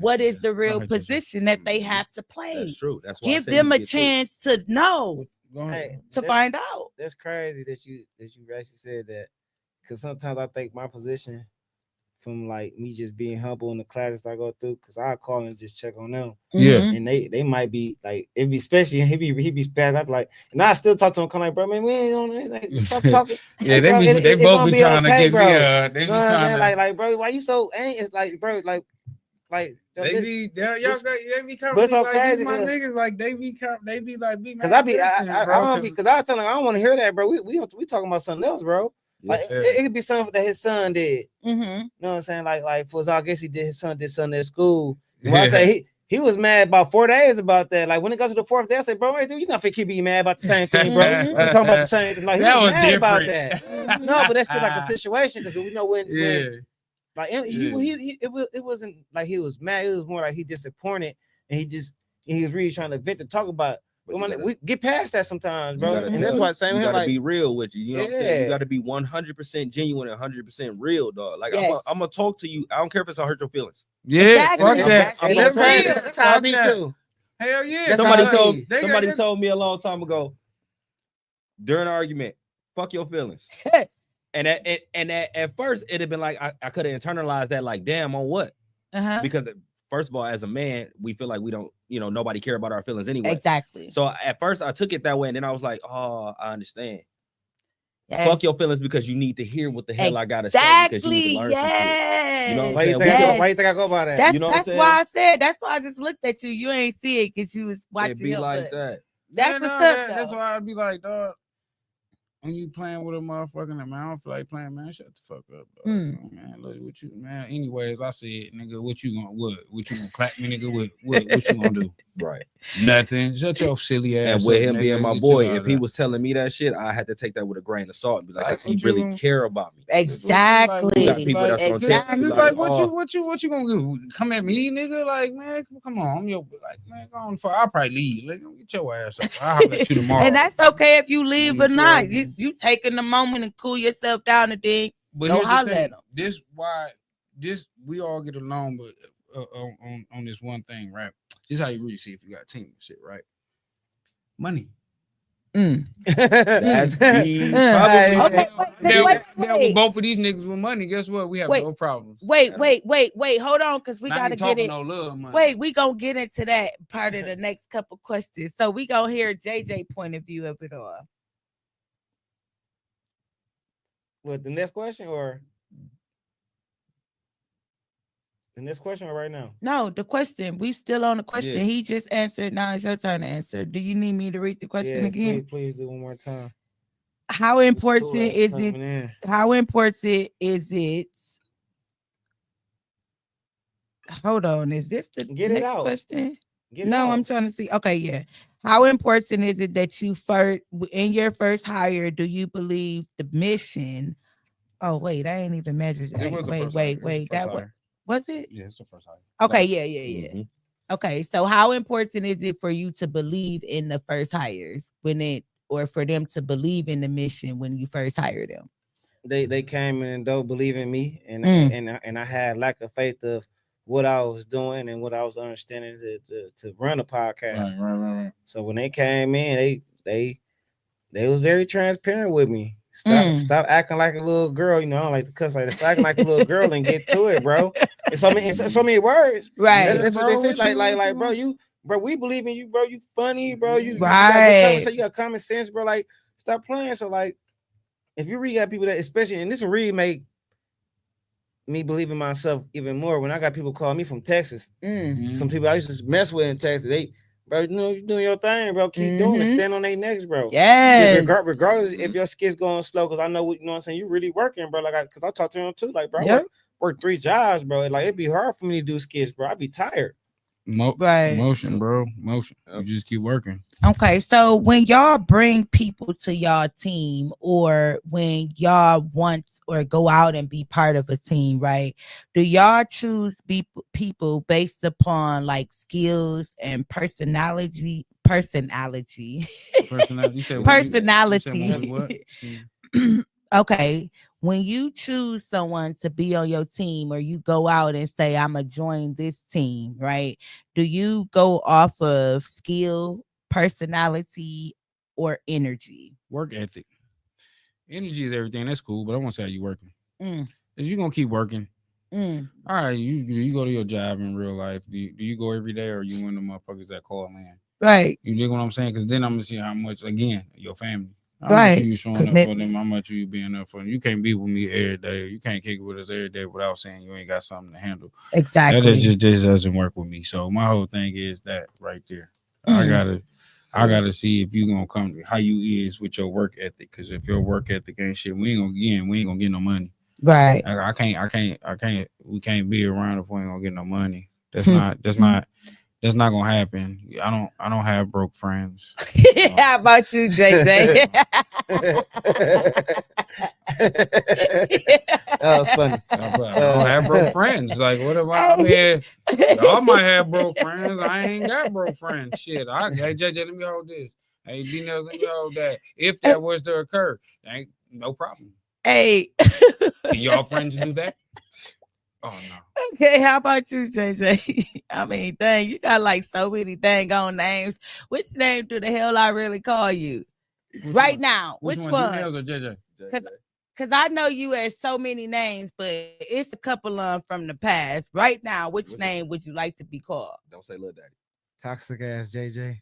what is the real position that they have to play. That's true. That's why give them a chance to know, to find out. That's crazy that you actually said that, because sometimes I think my position from like me just being humble in the classes I go through, because I call and just check on them. And they might be like, it be especially he be spazzed. I'd be like, and I still talk to him, kind of like, bro, man, we ain't on like, stop talking. They both be trying to get me. Like, bro, why you so angry? It's like, bro, like They be coming but it's so like crazy, these my niggas like they be like be because I don't want to hear that, bro. We talking about something else, bro. Like it could be something that his son did. You know what I'm saying? Like for I guess his son did something at school. Well, I say he was mad about 4 days about that. Like when it goes to the fourth day, I say, bro, hey, dude, you not finna keep being mad about the same thing, bro. You talking about the same thing. Like he was mad about that. No, but that's still like a situation because we know when like it wasn't like he was mad. It was more like he disappointed and he was really trying to vent to talk about it. We get past that sometimes, bro. And that's why same you here, gotta like, be real with you. You know what I'm saying? You gotta be 100% genuine and 100% real, dog. Like I'm gonna talk to you. I don't care if it's gonna hurt your feelings. Yeah, exactly. That's how I be too. Hell yeah. Somebody told me a long time ago during an argument, fuck your feelings. and at first it'd have been like I could have internalized that like, damn, on what? Because first of all, as a man, we feel like we don't, nobody care about our feelings anyway. Exactly. So at first I took it that way, and then I was like, oh, I understand. Yes. Fuck your feelings because you need to hear what the hell I gotta say because you need to learn some shit. You know what I'm saying? Why you think I go by that? That's why I said. That's why I just looked at you. You ain't see it because you was watching. It be like that. That's what's up. That's why I'd be like, dog. When you playing with a motherfucker, man, I don't feel like playing, man. Shut the fuck up, dog. Man. Look, what you, man. Anyways, I said, nigga, what you gonna clap me, nigga? What you gonna do? Right. Nothing. Shut your silly ass. And with him being my boy, if he was telling me that shit, I had to take that with a grain of salt and be like, he really care about me. Exactly. You got people that's gonna tell you, like, what you gonna do? Come at me, nigga? Like, man, come on. I'm your man. Go on. I'll probably leave. Like, get your ass up. I'll holler at you tomorrow. And that's okay if you leave or not. You taking the moment and cool yourself down and then go holler at them. We all get along, but on this one thing, right? This is how you really see if you got a team and shit, right? Money. That's the wait. Both of these niggas with money. Guess what? We have no problems. Wait. Hold on, because we gotta get it. No love money. Wait, we gonna get into that part of the next couple questions. So we gonna hear JJ point of view of it all. What, the next question or the next question or right now? No, the question. We still on the question. Yeah. He just answered. Now it's your turn to answer. Do you need me to read the question again? Please do one more time. How important is it? How important is it? Hold on. Is this the next question? I'm trying to see. Okay, yeah. How important is it that you first, in your first hire, do you believe the mission? Oh, wait, I ain't even measured. Wait. That was it? Yeah, it's the first hire. Okay, yeah. Mm-hmm. Okay, so how important is it for you to believe in the first hires or for them to believe in the mission when you first hired them? They came in and don't believe in me, and I had lack of faith of what I was doing and what I was understanding to run a podcast. Right. So when they came in, they was very transparent with me. Stop acting like a little girl. I don't like to cuss like that. Stop acting like a little girl and get to it, bro. It's so many words. Right. That's what they say. Like, bro, we believe in you, bro. You funny, bro. You got common sense, bro. Like, stop playing. So like, if you really got people that, especially, and this will really make me believe in myself even more when I got people call me from Texas. Some people I used to mess with in Texas, bro, you're doing your thing, bro. Keep doing it. Stand on their necks, bro. Yes. Regardless if your skits going slow, because I know what I'm saying. You really working, bro. Like, because I talk to them too. Like, bro, I work 3 jobs, bro. Like, it'd be hard for me to do skits, bro. I'd be tired. Motion, bro. Motion. You just keep working. Okay, so when y'all bring people to y'all team, or when y'all want or go out and be part of a team, right? Do y'all choose people based upon like skills and personality? Personality. Okay. When you choose someone to be on your team, or you go out and say, I'm going to join this team, right? Do you go off of skill, personality, or energy? Work ethic. Energy is everything. That's cool, but I won't say how you working. Because you're going to keep working. All right, you go to your job in real life. Do you go every day, or you one of the motherfuckers that call in? Right. You dig what I'm saying? Because then I'm going to see how much, again, your family. How much Right. are you showing up for Commitment. them? How much are you being up for them? You can't be with me every day. You can't kick it with us every day without saying you ain't got something to handle. That Exactly. just doesn't work with me. So my whole thing is that right there. I gotta see if you gonna come how you is with your work ethic. Because if your work ethic ain't shit, we ain't gonna get no money. Right. I can't. We can't be around if we ain't gonna get no money. That's not gonna happen. I don't have broke friends. How about you, JJ? That was funny. I don't have broke friends. Like, what if I mean, y'all might have broke friends. I ain't got broke friends. Shit. Hey, JJ, let me hold this. Hey, D-Nellz, let me hold that. If that was to occur, ain't no problem. Hey. Can y'all friends do that? Oh, no. Okay, how about you, JJ? I mean, dang, you got like so many dang on names. Which name do the hell I really call you? Right now. Which one? D-Nellz or JJ? Because I know you as so many names, but it's a couple from the past. Right now, which name would you like to be called? Don't say Lil Daddy. Toxic ass JJ.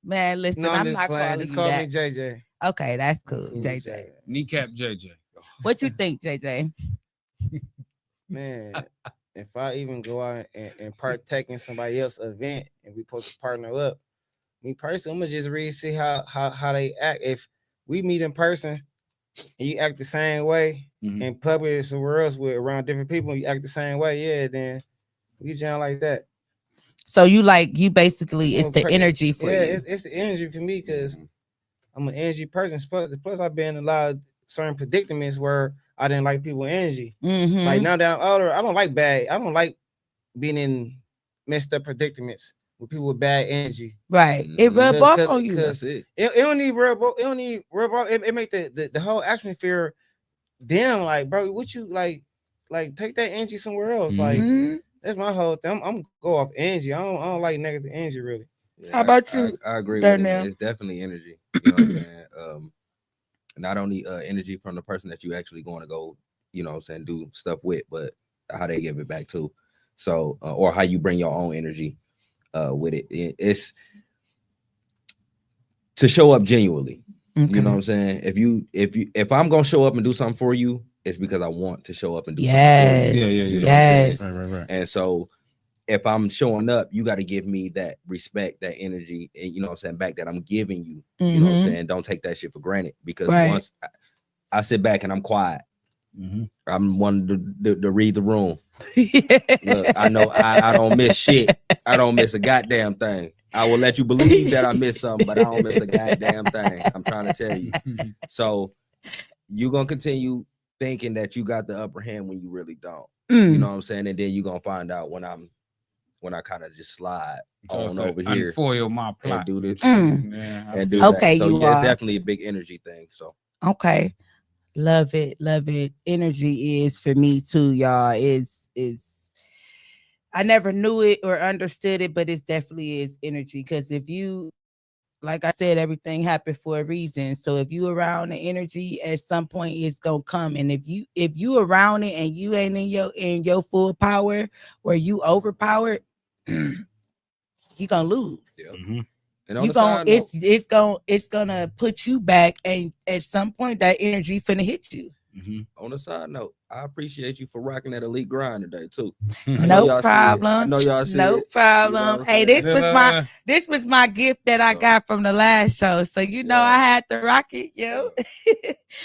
Man, listen, No, I'm not calling Just you call that. me JJ. Okay, that's cool, JJ. Kneecap JJ. What you think, JJ? Man, if I even go out and partake in somebody else's event and we supposed to partner up, me personally, I'm gonna just really see how they act. If we meet in person and you act the same way in public somewhere else with around different people, you act the same way, yeah, then we jam like that. So you basically it's the energy for you. Yeah, it's the energy for me because I'm an energy person. Plus, I've been in a lot of certain predicaments where I didn't like people energy. Like now that I'm older, I don't like being in messed up predicaments with people with bad energy. Right. It rub off on you. That's it. It don't need rub off. It don't need rub off. It make the whole atmosphere dim. Like, bro, what you like take that energy somewhere else. Like, that's my whole thing. I'm go off energy. I don't like negative energy really. Yeah, how about you? I agree Darnell? with it. It's definitely energy. You know what I'm saying? Not only energy from the person that you actually going to go, you know what I'm saying, do stuff with, but how they give it back to. So, or how you bring your own energy with it. It's to show up genuinely. Okay. You know what I'm saying? If I'm gonna show up and do something for you, it's because I want to show up and do something for you. Yeah. You know yes. Right. And so if I'm showing up, you got to give me that respect, that energy, and you know what I'm saying, back that I'm giving you. You know what I'm saying? Don't take that shit for granted because once I sit back and I'm quiet, I'm one to read the room. Look, I know I don't miss shit. I don't miss a goddamn thing. I will let you believe that I miss something, but I don't miss a goddamn thing. I'm trying to tell you. So you're gonna continue thinking that you got the upper hand when you really don't. You know what I'm saying? And then you're gonna find out when I kind of just slide on over here, unfoil my plot, and do this, and do that. So yeah, definitely a big energy thing. So okay, love it. Energy is for me too, y'all. Is I never knew it or understood it, but it definitely is energy. Because if you, like I said, everything happened for a reason. So if you around the energy, at some point it's gonna come. And if you around it and you ain't in your full power or you overpowered, you gonna lose. Yeah. And on the side note, it's gonna put you back, and at some point that energy finna hit you. On the side note, I appreciate you for rocking that elite grind today too. No problem. I know y'all see no it. problem. You know hey, this was my gift that I got from the last show. So I had to rock it, yo.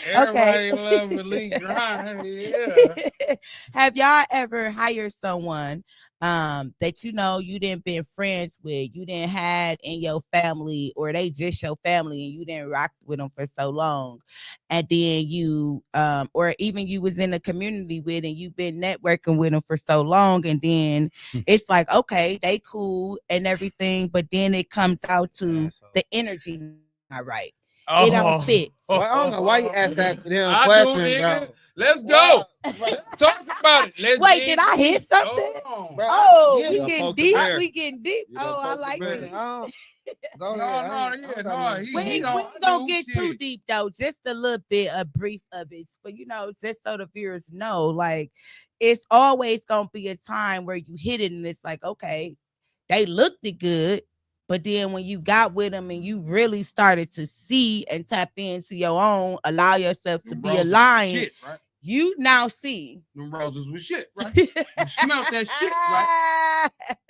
Everybody love elite grind. Yeah. Have y'all ever hired someone that you didn't been friends with, you didn't had in your family, or they just your family and you didn't rock with them for so long, and then you or even you was in a community with and you've been networking with them for so long, and then it's like, okay, they cool and everything, but then it comes out to the energy not right. It don't fit. Well, I don't know why you asked that question, bro. Let's go. Let's talk about it. Wait, did I hit something? We getting deep. We getting deep. I like it. We ain't gonna get too deep though. Just a little bit, a brief of it, but just so the viewers know, like it's always gonna be a time where you hit it, and it's like, okay, they looked it good, But then when you got with them and you really started to see and tap into your own, allow yourself to be aligned, shit, right? You now see. Them roses was shit, right? You smelled that shit, right?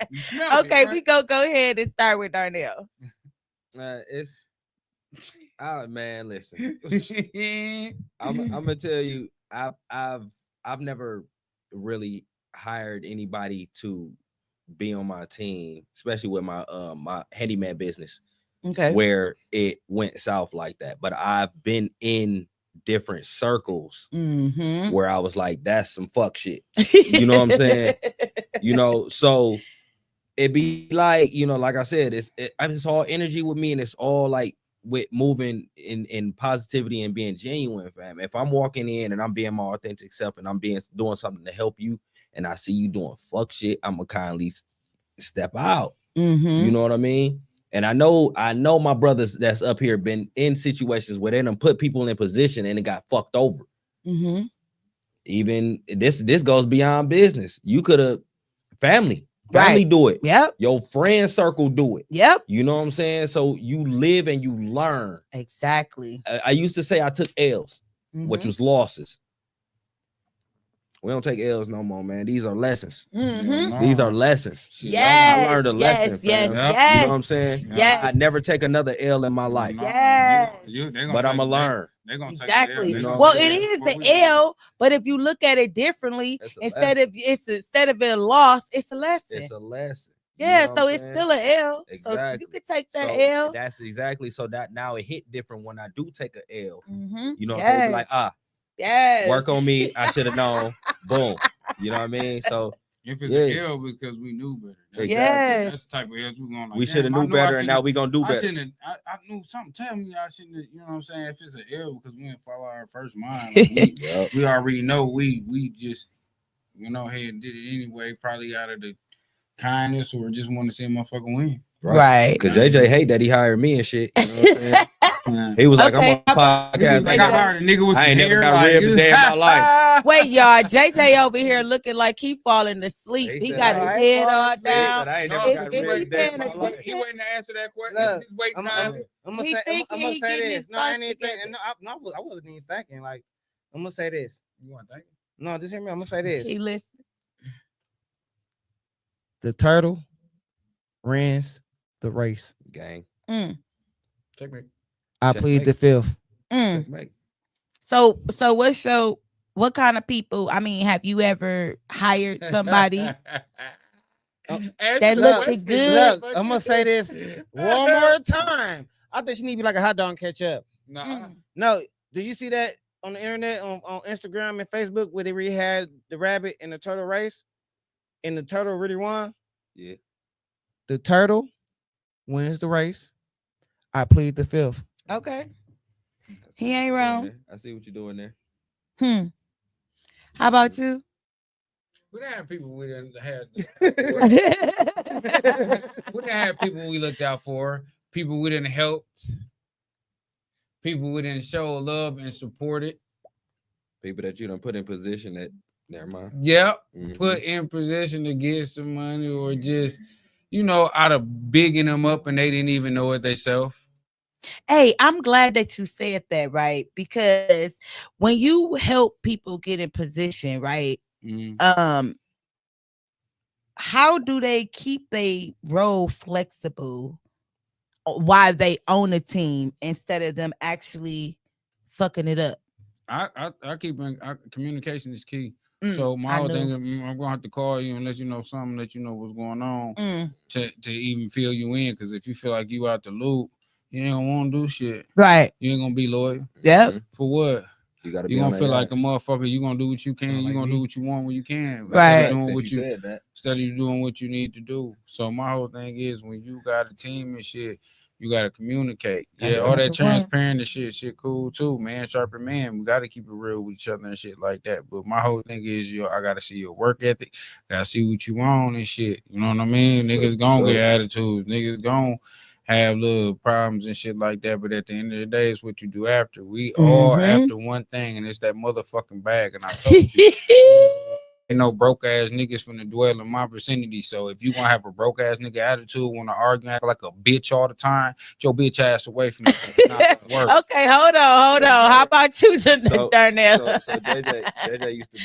You smelled okay, it, right? we go ahead and start with Darnell. It's man, listen. I'm gonna tell you, I've never really hired anybody to be on my team, especially with my my handyman business. Okay. Where it went south like that. But I've been in different circles where I was like, that's some fuck shit. You know what I'm saying? You know, so it be like, you know, like I said, it's all energy with me, and it's all like with moving in positivity and being genuine, fam. If I'm walking in and I'm being my authentic self and I'm doing something to help you, and I see you doing fuck shit, I'm gonna kindly step out. You know what I mean? And I know my brothers that's up here been in situations where they done put people in position and it got fucked over. Even this goes beyond business. You could have family do it. Yep. Your friend circle do it. Yep. You know what I'm saying? So you live and you learn. Exactly. I used to say I took L's, which was losses. We don't take L's no more, man. These are lessons. These are lessons. Yes. I learned a lesson. Yes. You know what I'm saying? Yes. I never take another L in my life. Yes. But I'm gonna learn. They're gonna Exactly. take the L. Well, it is the L, but if you look at it differently, instead of a loss, it's a lesson. It's a lesson. Yeah, so it's still an L. Exactly. So you could take that so L. That's exactly so that now it hit different when I do take an L. You know, yes. they be like, yes, work on me. I should have known. Boom. You know what I mean? So if it's an L, it's because we knew better. That's the type of L's we're going like. We should have knew better, and now we gonna do better. I knew something. Tell me I shouldn't have, you know what I'm saying? If it's an L, because we didn't follow our first mind. Like we already know we just went ahead and did it anyway, probably out of the kindness or just want to see a motherfucker win. Right. Because JJ hate that he hired me and shit. You know what I'm saying? He was like, I'm on podcast. Like I hired a nigga with I ain't hair, never got ribbed a day in my life. Wait, y'all. JJ over here looking like he falling asleep. He got his head all down. I ain't never got ribbed a day in my life. He waiting to answer that question. He's waiting. I'm gonna say this. No, I ain't even thinking. No, I wasn't even thinking. Like, I'm gonna say this. You want to think? No, just hear me. I'm gonna say this. He listening. The turtle runs the race. Gang. Checkmate. I plead the fifth. Checkmate. So what kind of people? I mean, have you ever hired somebody that looked good? Look, I'm gonna say this one more time. I think she need to be like a hot dog and catch up. No, did you see that on the internet on Instagram and Facebook where they really had the rabbit and the turtle race, and the turtle really won? Yeah. The turtle wins the race. I plead the fifth. Okay. He ain't wrong. I see what you're doing there. How about you? We didn't have people we didn't have. We didn't have people we looked out for. People we didn't help. People we didn't show love and support it. People that you don't put in position that never mind. Yep. Put in position to get some money or just, out of bigging them up and they didn't even know it themselves. Hey, I'm glad that you said that, right? Because when you help people get in position, right? How do they keep their role flexible while they own a team instead of them actually fucking it up? I keep communication is key. So my whole thing, I'm gonna have to call you and let you know something, let you know what's going on to even fill you in. Because if you feel like you out the loop, you ain't gonna want to do shit. Right. You ain't gonna be loyal. Yep. For what? You gotta be gonna feel like a motherfucker. You gonna do what you can. You gonna do what you want when you can. Right. Instead of you doing what you need to do. So my whole thing is when you got a team and shit, you gotta communicate. Yeah, all that transparent and shit cool too, man. Sharper man. We gotta keep it real with each other and shit like that. But my whole thing is, I gotta see your work ethic. Gotta see what you want and shit. You know what I mean? Niggas gonna get attitudes. Niggas gonna have little problems and shit like that. But at the end of the day, it's what you do after. We all after one thing, and it's that motherfucking bag. And I told you. no broke ass niggas finna dwell in my vicinity. So if you gonna have a broke ass nigga attitude, wanna argue, act like a bitch all the time, get your bitch ass away from me. It's not gonna work. Okay, hold on. How about you, Darnell? So JJ used to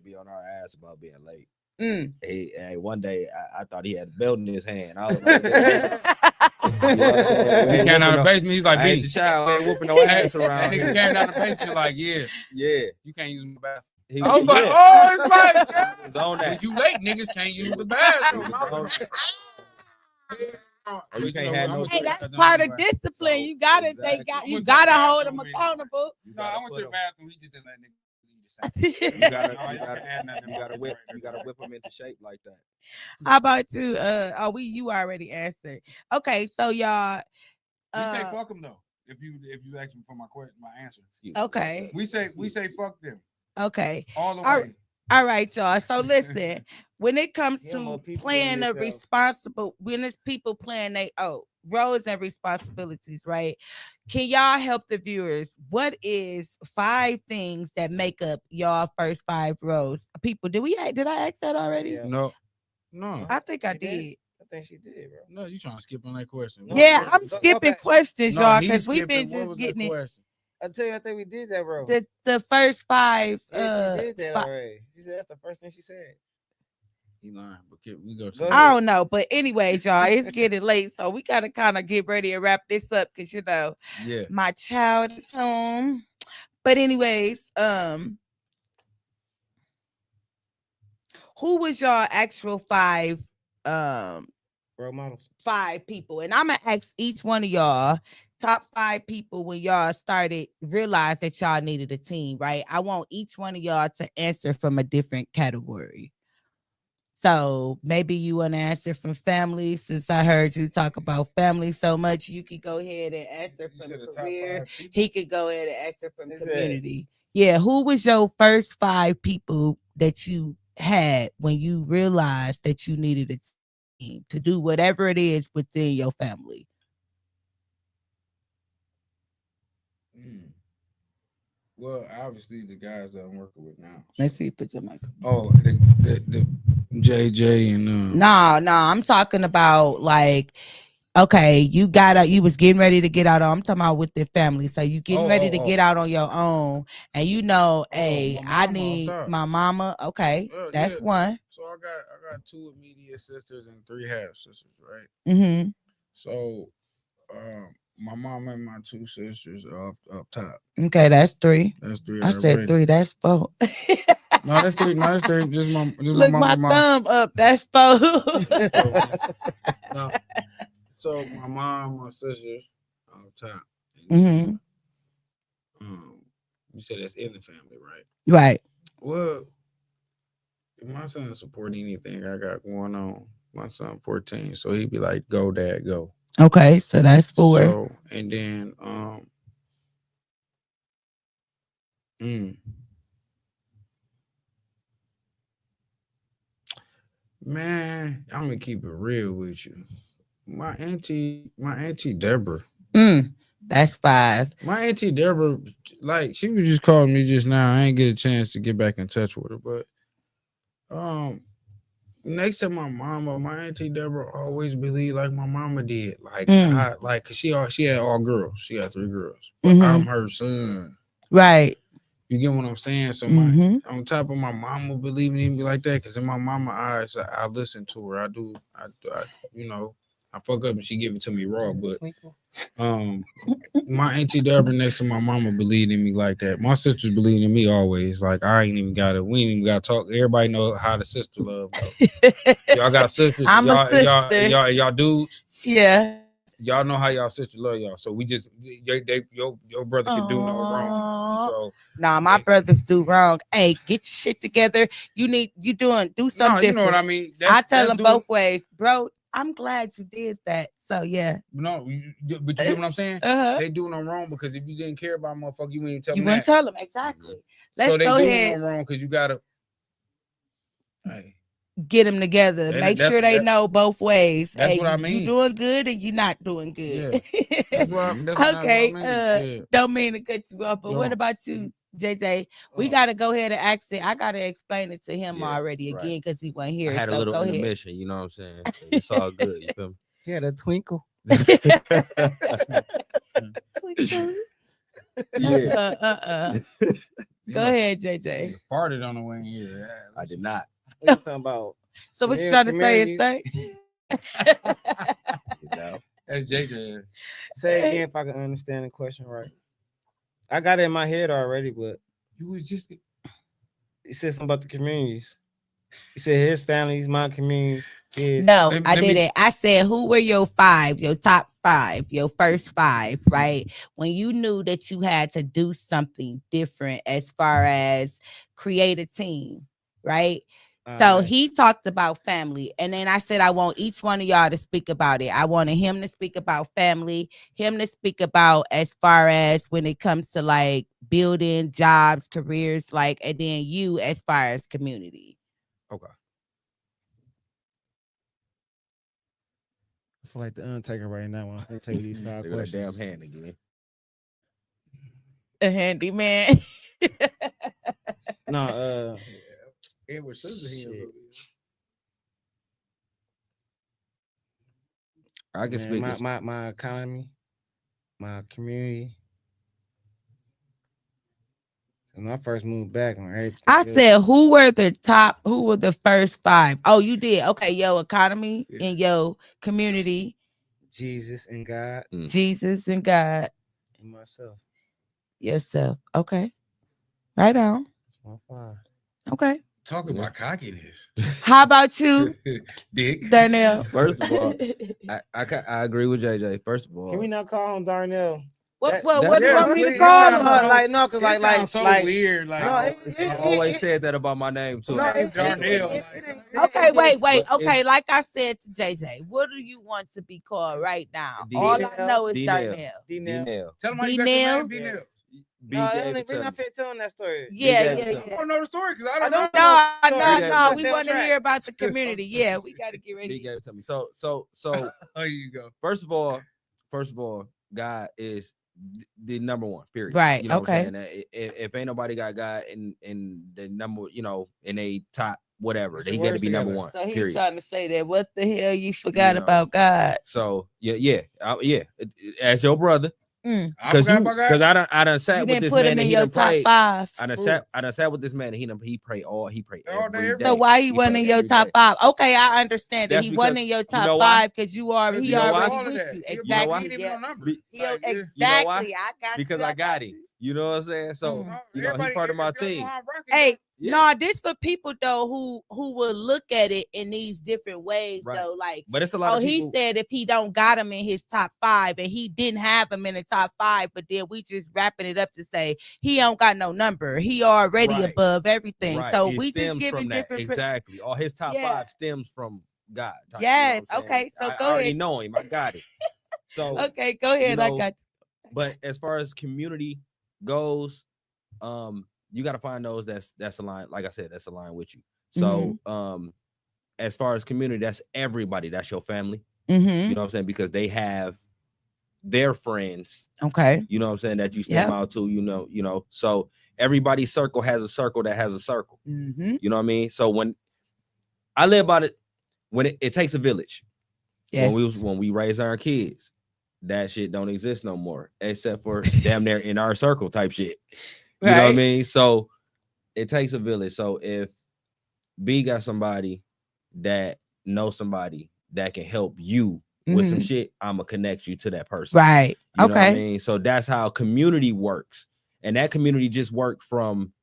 be on our ass about being late. Hey, one day I thought he had a belt in his hand. I was like, he came down the basement. He's like, "B, child ain't whooping no ass around here." He came down the basement like, yeah, you can't use my bathroom. I was like, oh, it's like, yeah. It's on that. When you late, niggas can't use the bathroom. You can't have no. Hey, that's part of discipline. So, you gotta, exactly. You gotta hold them accountable. No, I went to the bathroom. He just didn't let niggas. You gotta whip them into shape like that. How about you? You already answered. Okay, so y'all. We say fuck them though. If you ask me for my answer. Okay. We say fuck them. Okay. All the way. All right, y'all. So listen, when it comes to playing a responsible, when it's people playing they roles and responsibilities, right? Can y'all help the viewers? What is 5 things that make up y'all first 5 roles? People, did I ask that already? Yeah. No. I think I did. I think she did, bro. No, you trying to skip on that question? Yeah, I'm skipping questions, y'all, because we've been just getting it. I tell you, I think we did that, bro. The first 5. Yeah, she did that already. She said that's the first thing she said. He lying, but we go. I don't know, but anyways, y'all, it's getting late, so we gotta kind of get ready and wrap this up because my child is home. But anyways, who was y'all actual 5 role models? 5 people, and I'm gonna ask each one of y'all top 5 people when y'all realize that y'all needed a team, right? I want each one of y'all to answer from a different category. So maybe you want to answer from family, since I heard you talk about family so much. You could go ahead and answer from career. He could go ahead and answer from community. Yeah, who was your first 5 people that you had when you realized that you needed a team to do whatever it is within your family? Well, obviously the guys that I'm working with now. Let's see, put your mic. Oh, the JJ and No, I'm talking about like, okay, you was getting ready to get out. I'm talking about with the family. So you getting ready to get out on your own, and hey, I need my mama. Okay, that's one. So I got 2 immediate sisters and 3 half sisters, right? Mm-hmm. So, my mom and my 2 sisters are up top. Okay, that's 3. That's 3. I said 3. That's 4. No, that's 3. No, that's 3. Just look, my thumb up. That's 4. No. So my mom, my sisters, up top. Mm-hmm. You said that's in the family, right? Right. Well, if my son support anything I got going on, my son 14, so he'd be like, "Go, Dad, go." Okay, so that's 4. So, and then man, I'm gonna keep it real with you. My auntie Deborah. That's 5. My auntie Deborah, like, she was just calling me just now. I ain't get a chance to get back in touch with her, but next to my mama, my auntie Deborah always believed like my mama did. Like, cause she had all girls. She had 3 girls. But I'm her son. Right. You get what I'm saying? So on top of my mama believing in me like that, because in my mama eyes, I listen to her. I fuck up and she give it to me raw. But my auntie Deborah next to my mama believed in me like that. My sisters believed in me always. Like, we ain't even gotta talk. Everybody know how the sister love though. Y'all got sisters. Y'all dudes. Yeah. Y'all know how y'all sister love y'all. So we just your brother can do no wrong. So my brothers do wrong. Hey, get your shit together. Do something different. You know what I mean? I tell them both ways, bro. I'm glad you did that. So yeah. No, but you get what I'm saying? They do no wrong, because if you didn't care about motherfucker, you wouldn't tell them. You wouldn't tell them, exactly. Let's so they go do ahead. no wrong because you gotta get them together. Make sure they know both ways. That's what I mean. You doing good and you not doing good. Yeah. That's what okay. Don't mean to cut you off, but what about you, JJ, we got to go ahead and ask it. I got to explain it to him already again because he wasn't here. I had a little intermission, you know what I'm saying? It's all good. You feel me? Yeah, the twinkle. Twinkle. Yeah. Go ahead, JJ. You farted on the way in here. I did not. What you talking about? So what you trying to say is thing? You know? That's JJ. Say again if I can understand the question right. I got it in my head already, but You was just he said something about the communities. He said his families, my communities, his. No, Let I me- didn't. I said, who were your top five, your first five, right? When you knew that you had to do something different as far as create a team, right? So he talked about family. And then I said, I want each one of y'all to speak about it. I wanted him to speak about family, him to speak about as far as when it comes to like building jobs, careers, like, and then you as far as community. Okay. I feel like the Undertaker right now when I take these 5 Look at that questions. damn hand again. A handyman. No, Edward Scissorhands. I can speak. my economy, my community. When I first moved back on everything. I said, who were the first five? Oh, you did. Okay, your economy and your community. Jesus and God. Jesus and God. And myself. Yourself. Okay. Right on. That's my 5. Okay. Talk about cockiness. How about you, Dick? Darnell? First of all, I agree with JJ. First of all, Can we not call him Darnell? What do you yeah, want me to please, call yeah, him? bro. Like no, because It like sounds so like weird. Like I always said that about my name too. Darnell. Okay, wait. But Okay, like I said to JJ, what do you want to be called right now? All I know is D-Nellz. Darnell. D-Nell. Tell him how you got your name, D-Nellz? D-Nellz. No, we're not fit telling that story. Yeah. I want to know the story because I don't know. No. We Stay on want to track. hear about the community. Yeah, we got to get ready. He gave it to me. So There you go. first of all, God is the number one. Period. Right, You know okay. what I'm saying? If ain't nobody got God in the number, in a top whatever, they got to be number one. So he's period. trying to say that what the hell you forgot You know. about God? So yeah. As your brother, I because forgot about God. I done sat You with didn't this put man him and in he your done top prayed. five. I done sat with this man and he prayed All day, every every day. So why he wasn't prayed in your every top day. five? Okay, I understand that That's he wasn't because- in your you top know why? five because he already You know why? with you. You Exactly. know Yeah. Be- Exactly. You know why? I got Because you. I got him. You know what I'm saying? So he's part of my team. Hey, Yeah. no, this for people though who will look at it in these different ways. Right. Though, like, But it's a lot of people. he said if he don't got him in his top five and he didn't have him in the top five, but then we just wrapping it up to say he don't got no number. He already Right. above everything. Right. So It we just stems giving from that. different. Exactly. All his top Yeah. five stems from God. Like, Yes. what I'm Okay. saying? So I go already ahead. know him. I got it. So Okay. Go ahead. I know, got you. but as far as community goes, you got to find those that's aligned. Like I said, that's aligned with you. So, as far as community, that's everybody. That's your family. Mm-hmm. You know what I'm saying? Because they have their friends. Okay. You know what I'm saying? That you step out to. You know. So everybody's circle has a circle that has a circle. Mm-hmm. You know what I mean? So when I live about it, when it takes a village. Yes. When we raise our kids, that shit don't exist no more, except for damn near in our circle type shit. You know what I mean? So it takes a village. So if B got somebody that knows somebody that can help you with some shit, I'ma connect you to that person. Right. You know what I mean? So that's how community works. And that community just worked from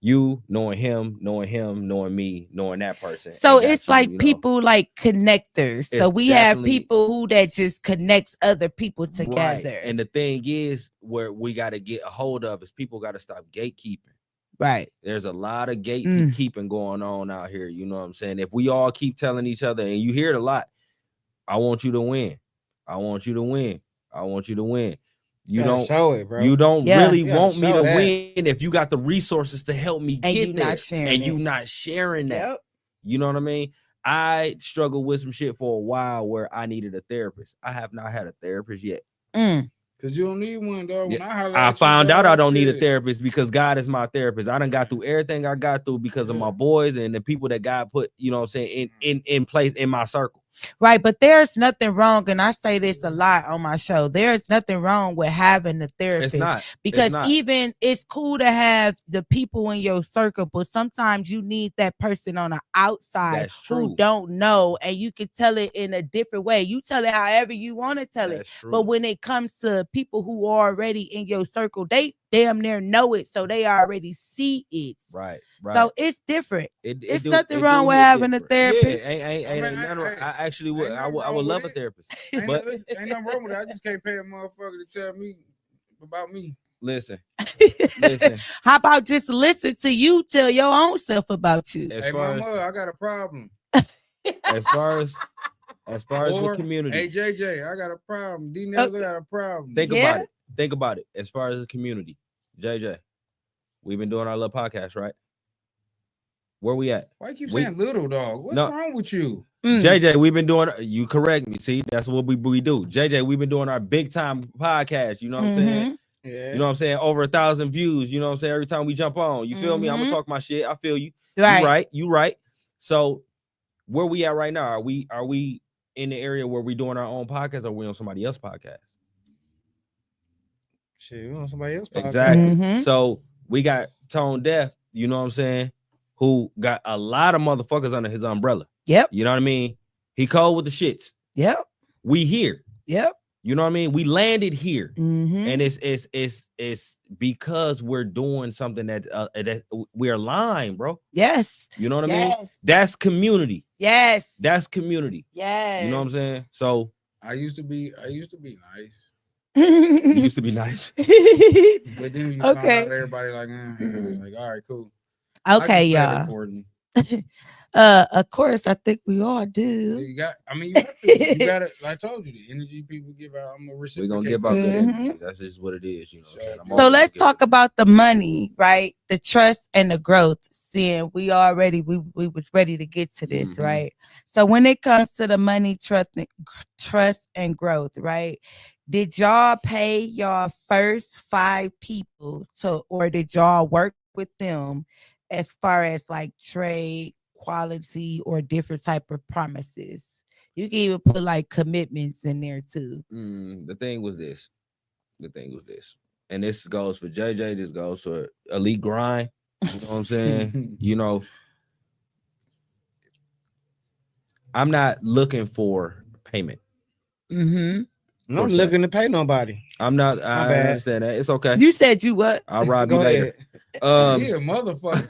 you knowing him, knowing me, knowing that person. So it's like people like connectors. So we have people who that just connects other people together. Right. And the thing is, where we got to get a hold of is people got to stop gatekeeping. Right. There's a lot of gatekeeping going on out here. You know what I'm saying? If we all keep telling each other, and you hear it a lot, I want you to win. I want you to win. I want you to win. You don't show it, bro. You don't really want me to that. win if you got the resources to help me And get you there. not sharing And it. you not sharing that. Yep. You know what I mean? I struggled with some shit for a while where I needed a therapist. I have not had a therapist yet. Cause you don't need one, dog. When I found out I don't need a therapist because God is my therapist. I done got through everything I got through because of my boys and the people that God put, you know what I'm saying, in place in my circle. Right, but there's nothing wrong, and I say this a lot on my show. There's nothing wrong with having a therapist. It's not. Because even it's cool to have the people in your circle, but sometimes you need that person on the outside who don't know, and you can tell it in a different way. You tell it however you want to tell it. But when it comes to people who are already in your circle, they damn near know it, so they already see it. Right. So it's different. It's nothing wrong with having a therapist. I actually would. I would love a therapist. But ain't nothing wrong with it. I just can't pay a motherfucker to tell me about me. Listen. How about just listen to you tell your own self about you? Hey, mama, I got a problem. As far as the community. Hey, JJ, I got a problem. D-Nellz, I got a problem. Think about it. As far as the community, JJ, we've been doing our little podcast, right? Where we at? Why you keep saying little, dog? What's wrong with you? JJ, we've been doing, you correct me. See, that's what we do. JJ, we've been doing our big time podcast. You know what I'm saying? Yeah. You know what I'm saying? Over 1,000 views. You know what I'm saying? Every time we jump on, you feel me? I'm gonna talk my shit. I feel you. You right. So where we at right now? Are we in the area where we doing our own podcast, or we on somebody else's podcast? Shit, we on somebody else's podcast. Exactly. So we got Tone Deaf, you know what I'm saying, who got a lot of motherfuckers under his umbrella. Yep. You know what I mean? He cold with the shits. Yep. We here. Yep. You know what I mean? We landed here, and it's because we're doing something that we're aligned, bro. Yes. You know what I mean? That's community. Yes. That's community. Yes. You know what I'm saying? So I used to be nice. You used to be nice. But then you found out everybody like all right, cool. Okay, y'all. Of course, I think we all do. You got it. Like I told you, the energy people give out, I'm gonna reciprocate. We're gonna give out good energy. That's just what it is, you know. So let's talk about the money, right? The trust and the growth. Seeing we was ready to get to this, right? So when it comes to the money, trust and growth, right? Did y'all pay y'all first 5 people or did y'all work with them as far as like trade, quality, or different type of promises? You can even put like commitments in there too. The thing was this, and this goes for JJ, this goes for Elite Grind. You know what I'm saying? You know, I'm not looking for payment. I'm looking to pay nobody. I'm not. I understand that. It's okay. You said you what? I'll rob you later. Motherfucker.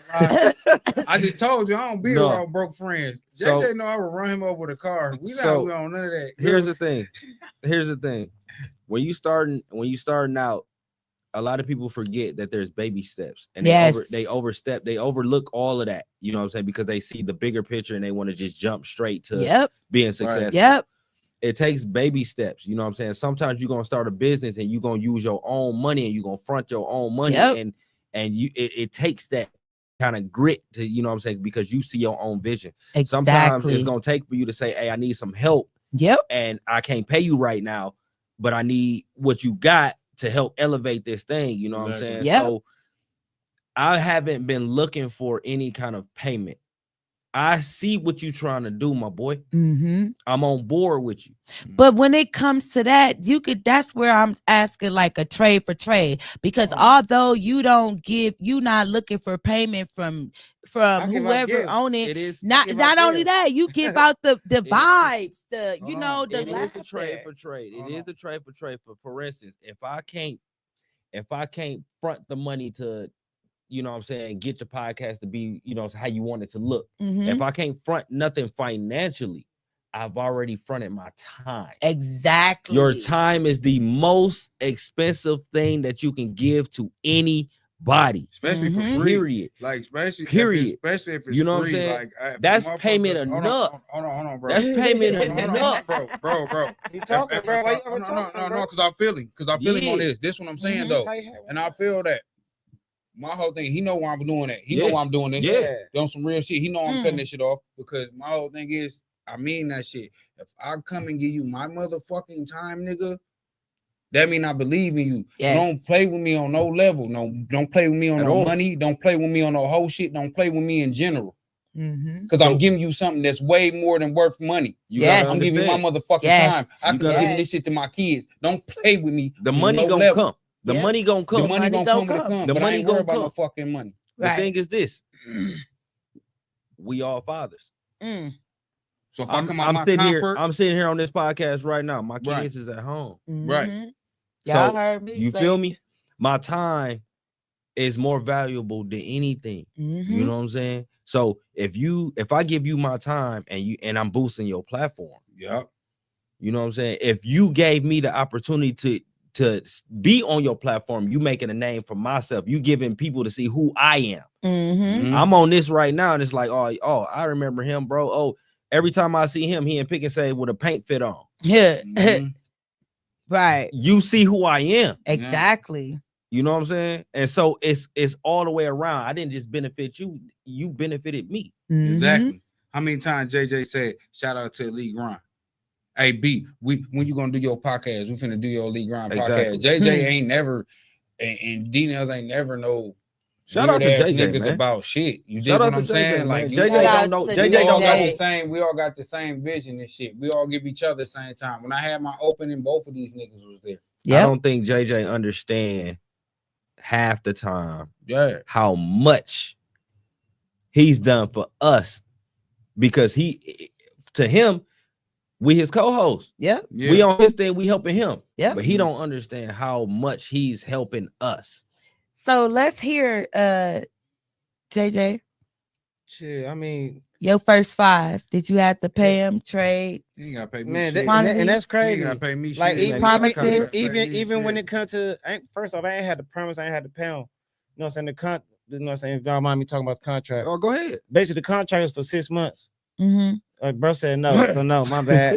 I just told you I don't be around broke friends. JJ know I would run him over with a car. We not on none of that. Here's the thing. When you starting out, a lot of people forget that there's baby steps, and they overlook all of that. You know what I'm saying? Because they see the bigger picture and they want to just jump straight to being successful. Right. Yep. It takes baby steps. You know what I'm saying? Sometimes you're gonna start a business and you're gonna use your own money and you're gonna front your own money, and it takes that kind of grit to, you know what I'm saying, because you see your own vision. Exactly. Sometimes it's gonna take for you to say, hey, I need some help. Yep. And I can't pay you right now, but I need what you got to help elevate this thing. You know what I'm saying? Yep. So I haven't been looking for any kind of payment. I see what you're trying to do, my boy. I'm on board with you. But when it comes to that, that's where I'm asking like a trade for trade, because although you not looking for payment from whoever own it. It is not only that, you give out the vibes, the trade for trade. It is the trade for trade. For instance, if I can't front the money to, you know what I'm saying, get your podcast to be, you know, how you want it to look. If I can't front nothing financially, I've already fronted my time. Exactly. Your time is the most expensive thing that you can give to anybody. Especially for free. Period. Like, especially if it's you know free. What I'm saying? Like, that's payment enough. Hold on, bro. That's payment enough. Bro. You talking, bro? No, because I feel him. Because I feel him on this. This what I'm saying, though. And I feel that. My whole thing, he know why I'm doing that. He know why I'm doing this. On some real shit. He know I'm cutting this shit off, because my whole thing is, I mean that shit. If I come and give you my motherfucking time, nigga, That mean I believe in you. Yes. Don't play with me on no level. No, don't play with me on At no all. money. Don't play with me on no whole shit. Don't play with me in general. Mm-hmm. Because I'm giving you something that's way more than worth money. You Yes. gotta I'm giving you my understand. motherfucking Yes. time. I You could gotta- give this shit to my kids. Don't play with me. The on money no gonna level. come. The Yep. money gonna The come. money gonna come when it come. The But money I ain't gonna worried about no come. fucking money. The Right. thing is this. We all fathers. Mm. So if I come out I'm my sitting here. comfort, I'm sitting here on this podcast right now. My Right. kids is at home. Right. Mhm. Y'all So, heard me. You say- feel me? My time is more valuable than anything. Mhm. You know what I'm saying? So if I give you my time and I'm boosting your platform, yep. you know what I'm saying? If you gave me the opportunity to be on your platform, you making a name for myself. You giving people to see who I am. Mhm. I'm on this right now, and it's like, oh, I remember him, bro. Oh, every time I see him, he in Pick and Save with a paint fit on. Yeah. Mhm. Right. You see who I am. Exactly. You know what I'm saying? And so it's all the way around. I didn't just benefit you, you benefited me. Mhm. Exactly. How many times JJ said, shout out to Elite Grind? Hey, B, when you gonna do your podcast? We finna do your Elite Grind Exactly. podcast. JJ ain't never, and D-Nellz ain't never no Shout out to weird-ass JJ, niggas man. about shit. You dig Shout what out to I'm JJ, saying? man. Like, JJ Shout out don't know. to we JJ all don't got know. the same. We all got the same vision and shit. We all give each other the same time. When I had my opening, both of these niggas was there. I Yeah. don't think JJ understand half the time Yeah. how much he's done for us, because to him, we his co-host. Yep. Yeah. We on his thing, we helping him. Yep. But he don't understand how much he's helping us. So let's hear JJ, Shit, I mean, your first 5. Did you have to pay him, trade? You ain't gotta pay me man, shit. and that's You crazy. ain't gotta pay me Like shit. even promises. even when it comes to, first off, I ain't had to promise, I ain't had to pay him. You know what I'm saying? You know what I'm saying? If y'all mind me talking about the contract. Oh, go ahead. Basically, the contract is for 6 months. Mm-hmm. Bro said no, so no, my bad.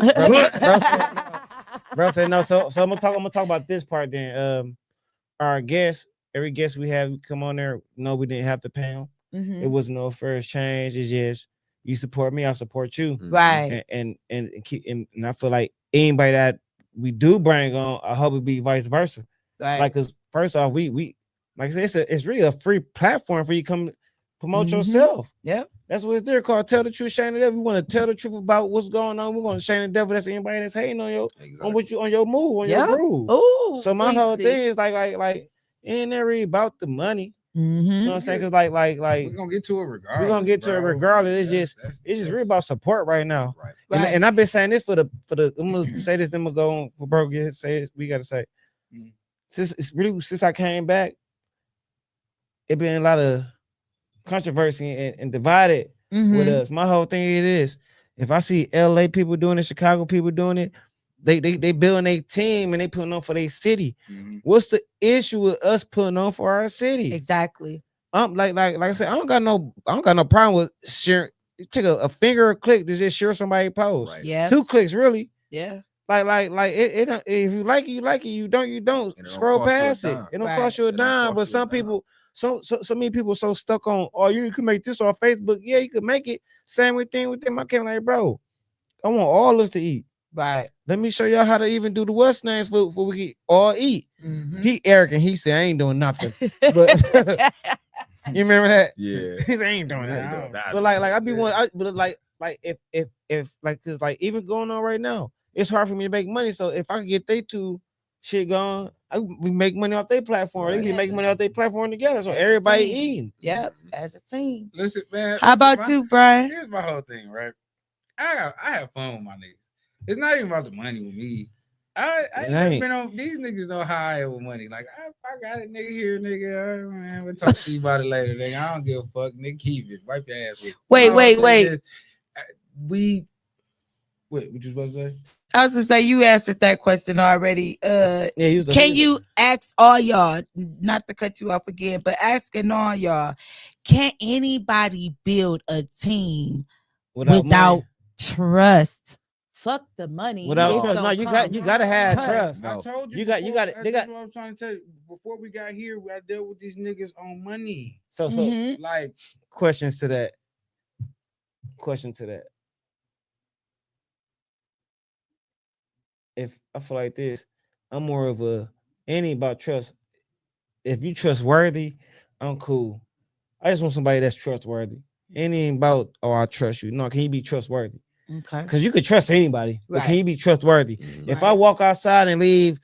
Bro said no. So I'm gonna talk about this part then. Our guests, every guest we have come on there, no, we didn't have to pay them. Mm-hmm. It was no first change. It's just you support me, I support you. Right. And I feel like anybody that we do bring on, I hope it be vice versa. Right. Like, cause first off, we like I said, it's really a free platform for you to come promote yourself. Yep. That's what it's there called. Tell the truth, shame the devil. We want to tell the truth about what's going on. We're going to shame the devil. That's anybody that's hating on on what you, on your move, on your groove. Ooh, so my whole thing is like it ain't never really about the money. Mm-hmm. You know what I'm saying? Cause like we're gonna get to it regardless. We're gonna get to it regardless. It's just really about support right now. Right. And I've been saying this for the I'm gonna say this, then we'll go on for bro. Say this, we gotta say. Since I came back, it been a lot of controversy and divided with us. My whole thing is, if I see LA people doing it, Chicago people doing it, they building a team and they putting on for their city. What's the issue with us putting on for our city? Exactly. Like I said, I don't got no problem with sharing. Take a finger or click to just share somebody's post. Right. Yeah. 2 clicks, really. Yeah. Like it if you like it, you like it. You don't. Scroll past it. It don't cost you a dime. But some people, so many people so stuck on, oh, you can make this on Facebook. Yeah, you could make it. Same thing with them. I came like, bro, I want all us to eat. Right. Let me show y'all how to even do the what's names for we can all eat. Mm-hmm. He arrogant. He said, I ain't doing nothing. But you remember that? Yeah. He said, I ain't doing that. But like I be one. But like if like, cause like even going on right now, it's hard for me to make money. So if I can get they 2 shit going, we make money off their platform. Right. They can make money off their platform together. So everybody eating. Yep, as a team. Listen, man. How about you, Brian? Here's my whole thing, right? I have fun with my niggas. It's not even about the money with me. I ain't never been on, these niggas know how I am with money. Like, I got it, nigga, here, nigga. Man, we'll talk to you about it later, nigga. I don't give a fuck. Nigga, keep it. Wipe your ass with it. Wait. What you supposed to say? I was gonna say you answered that question already. Can you ask all y'all, not to cut you off again, but asking all y'all, can anybody build a team without trust? Fuck the money. Without trust, no, you gotta have trust. I told you. You got. They got. What I'm trying to tell you. Before we got here, I dealt with these niggas on money. So like questions to that. If I feel like this, I'm more of a any about trust. If you trustworthy, I'm cool. I just want somebody that's trustworthy. Any about I trust you. No, can you be trustworthy? Okay. Because you could trust anybody, but can Right. you be trustworthy? If I walk outside and leave,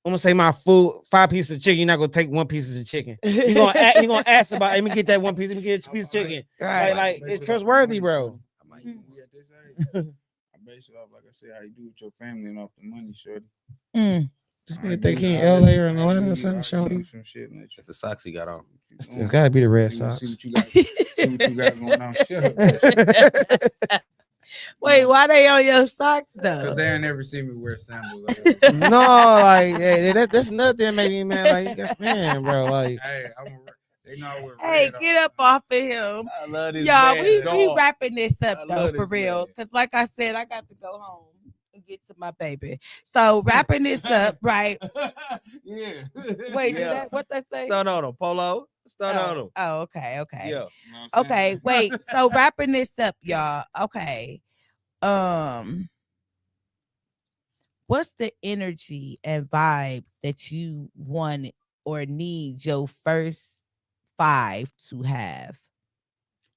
I'm gonna say my food, 5 pieces of chicken. You're not gonna take 1 piece of chicken. You're gonna ask about. Let me get that 1 piece. Let me get a piece of chicken. Right. Like it's trustworthy, bro. We at this age. I base it off, like I said, how you do with your family and off the money, shorty. This nigga think he in LA or in Atlanta or something. Showing some shit. It's the socks he got on. It's gotta be the red socks. See what you got. See what you got going on. Shut up. Wait, why they on your socks though? Because they ain't never seen me wear sandals. No, like that's nothing. Maybe man, like you got man, bro. Like Hey, they know I wear Hey, red get up off of him. I love this Y'all, man, we dog. wrapping this up I though, love for this real. man. Because like I said, I got to go home and get to my baby. So wrapping this up, right? Yeah. Wait, Yeah. what they say? Stun on him, Polo. Stun on him. Oh, okay. Yeah. Okay, wait. So wrapping this up, y'all. Okay. What's the energy and vibes that you want or need your first 5 to have?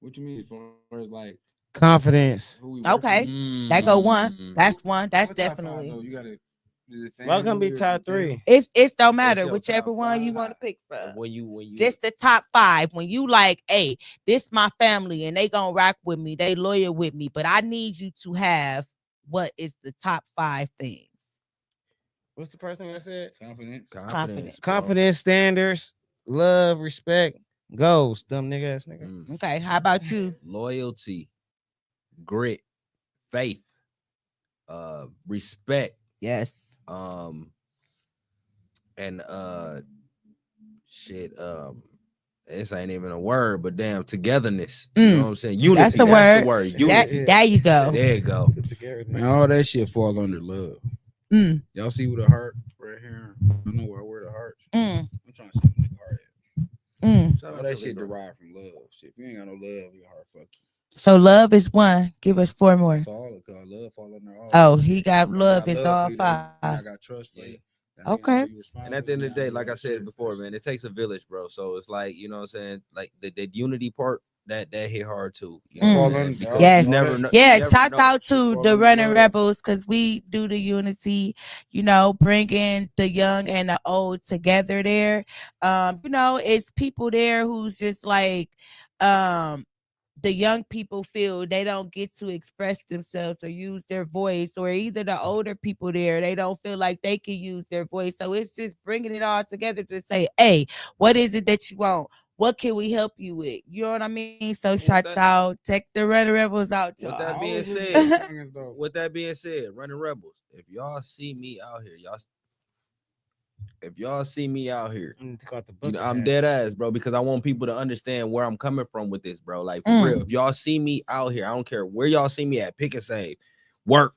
What you mean as far as like confidence. who we Okay. Mm. That go one. That's one. That's What top five, definitely. though? You gotta. Is it Why gonna be family or top something? 3? It's don't matter your whichever top one you 5. want to pick from. When you Just the top 5. When you like, hey, this my family and they gonna rock with me, they loyal with me, but I need you to have what is the top 5 things. What's the first thing I said? confidence, Confidence, standards, love, respect, goals. Dumb nigga ass nigga. Okay, how about you? Loyalty, grit, faith, respect, Yes. and shit, this ain't even a word, but damn, togetherness. You know what I'm saying? Unity. That's the word. Unity. There you go. There you go. Man, all that shit fall under love. Y'all see with a heart right here? I know where I wear the heart. I'm trying to see the nigga heart at. All that shit derived from love. Shit, if you ain't got no love, your heart fuck you. So love is 1. Give us 4 more. That's all it cause love fall under all. Oh, he got love is all 5. I got trust for you. Okay. And at the end of the day, like I said before, man, it takes a village, bro. So it's like, you know what I'm saying? Like the unity part, that hit hard too. You know what I'm saying? Because Yes. you never know. Yeah, you never shouts know. out to the Running Rebels because we do the unity, bringing the young and the old together there. It's people there who's just like, the young people feel they don't get to express themselves or use their voice, or either the older people there, they don't feel like they can use their voice. So it's just bringing it all together to say, hey, what is it that you want? What can we help you with? You know what I mean? So shouts out, check the Running Rebels out, y'all. With that being said, Running Rebels, if y'all see me out here, I'm dead ass, bro, because I want people to understand where I'm coming from with this, bro. Like, for real, if y'all see me out here, I don't care where y'all see me at, pick and save, work,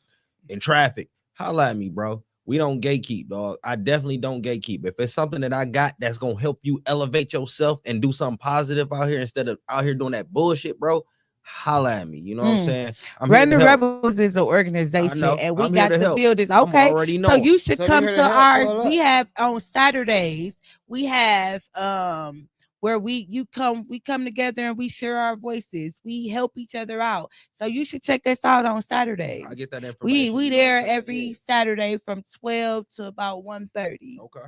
in traffic, holla at me, bro. We don't gatekeep, dog. I definitely don't gatekeep. If it's something that I got that's gonna help you elevate yourself and do something positive out here instead of out here doing that bullshit, bro, holla at me. You know what I'm saying? Running Rebels is an organization, and we got to build this. Okay, so you should come to our. We have on Saturdays. We have where we come together and we share our voices. We help each other out. So you should check us out on Saturdays. I get that information. We there every Saturday from 12 to about 1:30. Okay.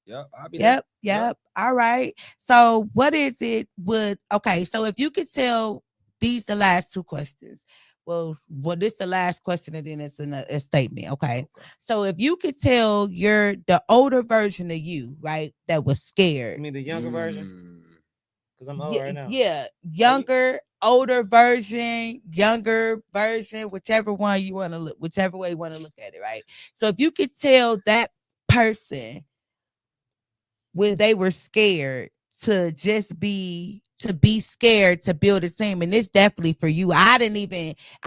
Yep. I'll be there. Yep. All right. So what is it? So if you could tell, these the last 2 questions. Well, this the last question, and then it's a statement. Okay. So if you could tell the older version of you, right, that was scared. You mean the younger version? Because I'm old right now. Yeah, older version, younger version, whichever way you want to look at it, right? So if you could tell that person when they were scared to be scared to build a team, and it's definitely for you. I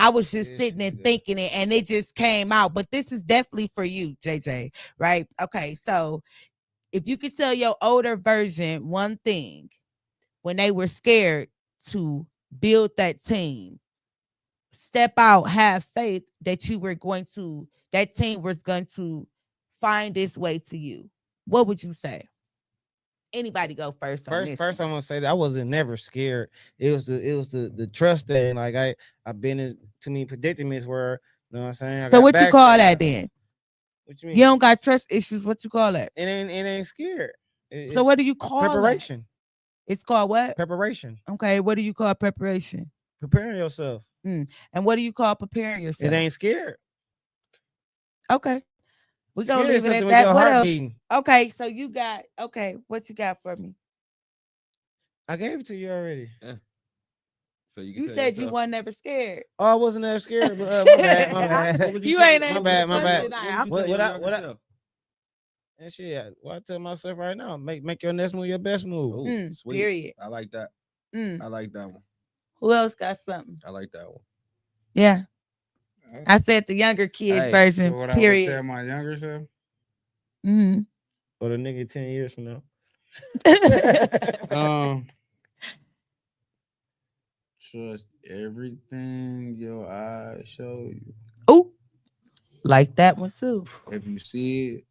was just sitting and thinking it, and it just came out. But this is definitely for you, JJ, right? Okay, so if you could tell your older version one thing when they were scared to build that team, step out, have faith that that team was going to find its way to you, what would you say? Anybody go first? First, I'm gonna say that I wasn't never scared. It was the trust thing. Like I've been in too many predicaments where, you know what I'm saying. So what you call that then? What you mean? You don't got trust issues. What you call that? It ain't scared. So what do you call preparation? That? It's called what? Preparation. Okay. What do you call preparation? Preparing yourself. And what do you call preparing yourself? It ain't scared. Okay. We're gonna leave it at that. What else? Beating. Okay, so you got what you got for me? I gave it to you already. Yeah. So you said yourself. You weren't never scared. Oh, I wasn't never scared, but my bad. You ain't my bad. What and shit, what I tell myself right now, make your next move your best move. Ooh, sweet. Period. I like that. I like that one. Who else got something? I like that one. Yeah. I said the younger kids version. So what period. I would tell my younger self. Or the nigga 10 years from now. Trust everything your eyes show you. Oh, like that one too. If you see it,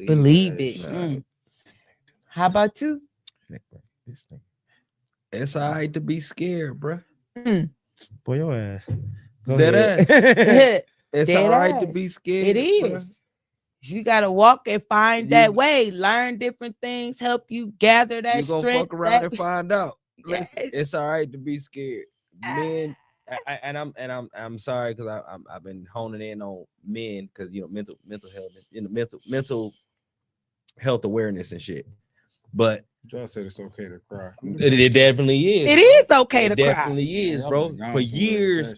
believe it. How about you? It's all right to be scared, bro. Boy, your ass. It's all right to be scared. It is. Bro. You gotta walk and find that way, learn different things, help you gather that strength. You gonna fuck around and find out. Listen, it's all right to be scared, men. I'm sorry because I've been honing in on men because mental health, mental health awareness and shit. But y'all said it's okay to cry. It definitely is. It is okay to cry. It definitely is, bro. For years,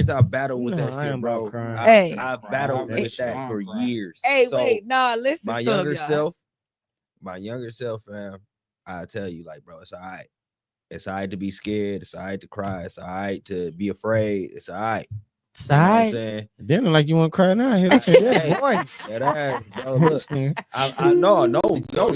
I've battled with that shit, bro. I've battled with that for years. Hey, wait, no, listen. My younger self, fam. I tell you, like, bro, it's all right. It's all right to be scared. It's all right to cry. It's all right to be afraid. It's all right. It's all right. Then like you want to cry now. That voice. Dead ass, bro. Look, I no,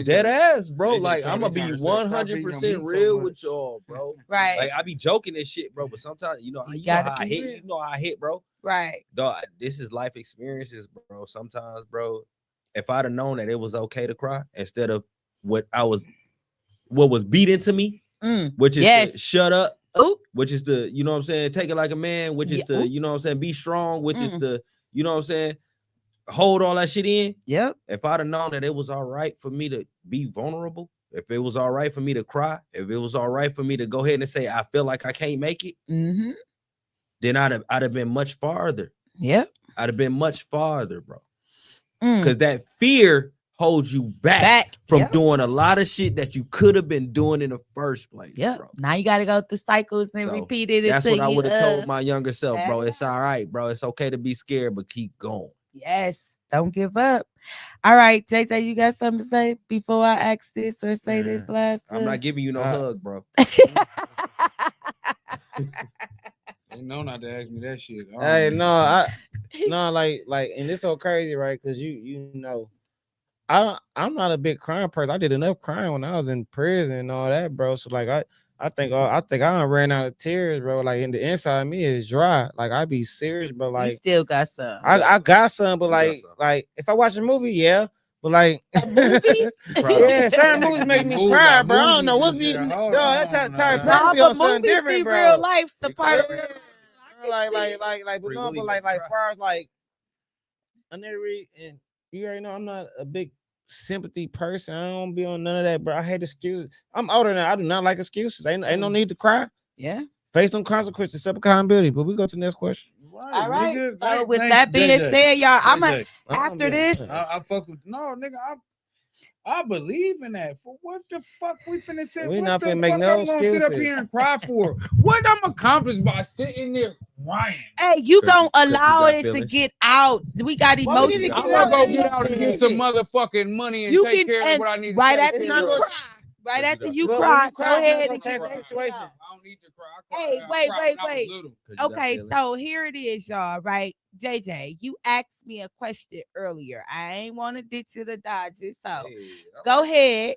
dead ass, bro. Like I'm gonna be 100% real with y'all, bro. Right. Like I be joking and shit, bro. But sometimes you know how I hit. You know how I hit, bro. Right. Dog, this is life experiences, bro. Sometimes, bro, if I'd have known that it was okay to cry instead of what was beat into me. Which is to shut up, which is to, you know what I'm saying, take it like a man, which is to, you know what I'm saying, be strong, which is to, you know what I'm saying, hold all that shit in. Yep. If I'd have known that it was all right for me to be vulnerable, if it was all right for me to cry, if it was all right for me to go ahead and say, I feel like I can't make it, then I'd have been much farther. Yep. I'd have been much farther, bro. Because that fear holds you back from doing a lot of shit that you could have been doing in the first place. Yeah. Bro. Now you got to go through cycles and repeat it. That's what I would have told my younger self, bro. It's all right, bro. It's okay to be scared, but keep going. Yes. Don't give up. All right, JJ, you got something to say before I ask this or say this last? I'm not giving you no hug, bro. They know not to ask me that shit. Hey, like, and it's so crazy, right? Because you know. I'm not a big crying person. I did enough crying when I was in prison and all that, bro. So like I think I ran out of tears, bro. Like in the inside of me is dry. Like I be serious, but like you still got some. I got some, but like if I watch a movie, yeah. But like a movie? Yeah, certain movies make me cry, bro. I don't know what be that's how time no, something different, bro. Real life's a part of real life. Like far as like I never read and you already know I'm not a big sympathy person. I don't be on none of that, bro. I hate excuses. I'm older now. I do not like excuses. Ain't no need to cry. Yeah. Face some consequences, accept accountability. But we go to the next question. Right. All right. Nigga, so with that being said, y'all, after this. I fuck with nigga. I believe in that. For what the fuck we finna say? We not finna make no excuses. Sit up here and cry for what I'm accomplished by sitting there crying. Hey, you gonna allow it to get out? We got emotions. I'm gonna go get out and get some motherfucking money and take care of what I need. Right after you cry. Right after you cry, go ahead and change the situation. I don't need to cry. Hey, wait. Okay, so here it is, y'all. Right, JJ, you asked me a question earlier. I ain't want to ditch you to dodge it, so go ahead,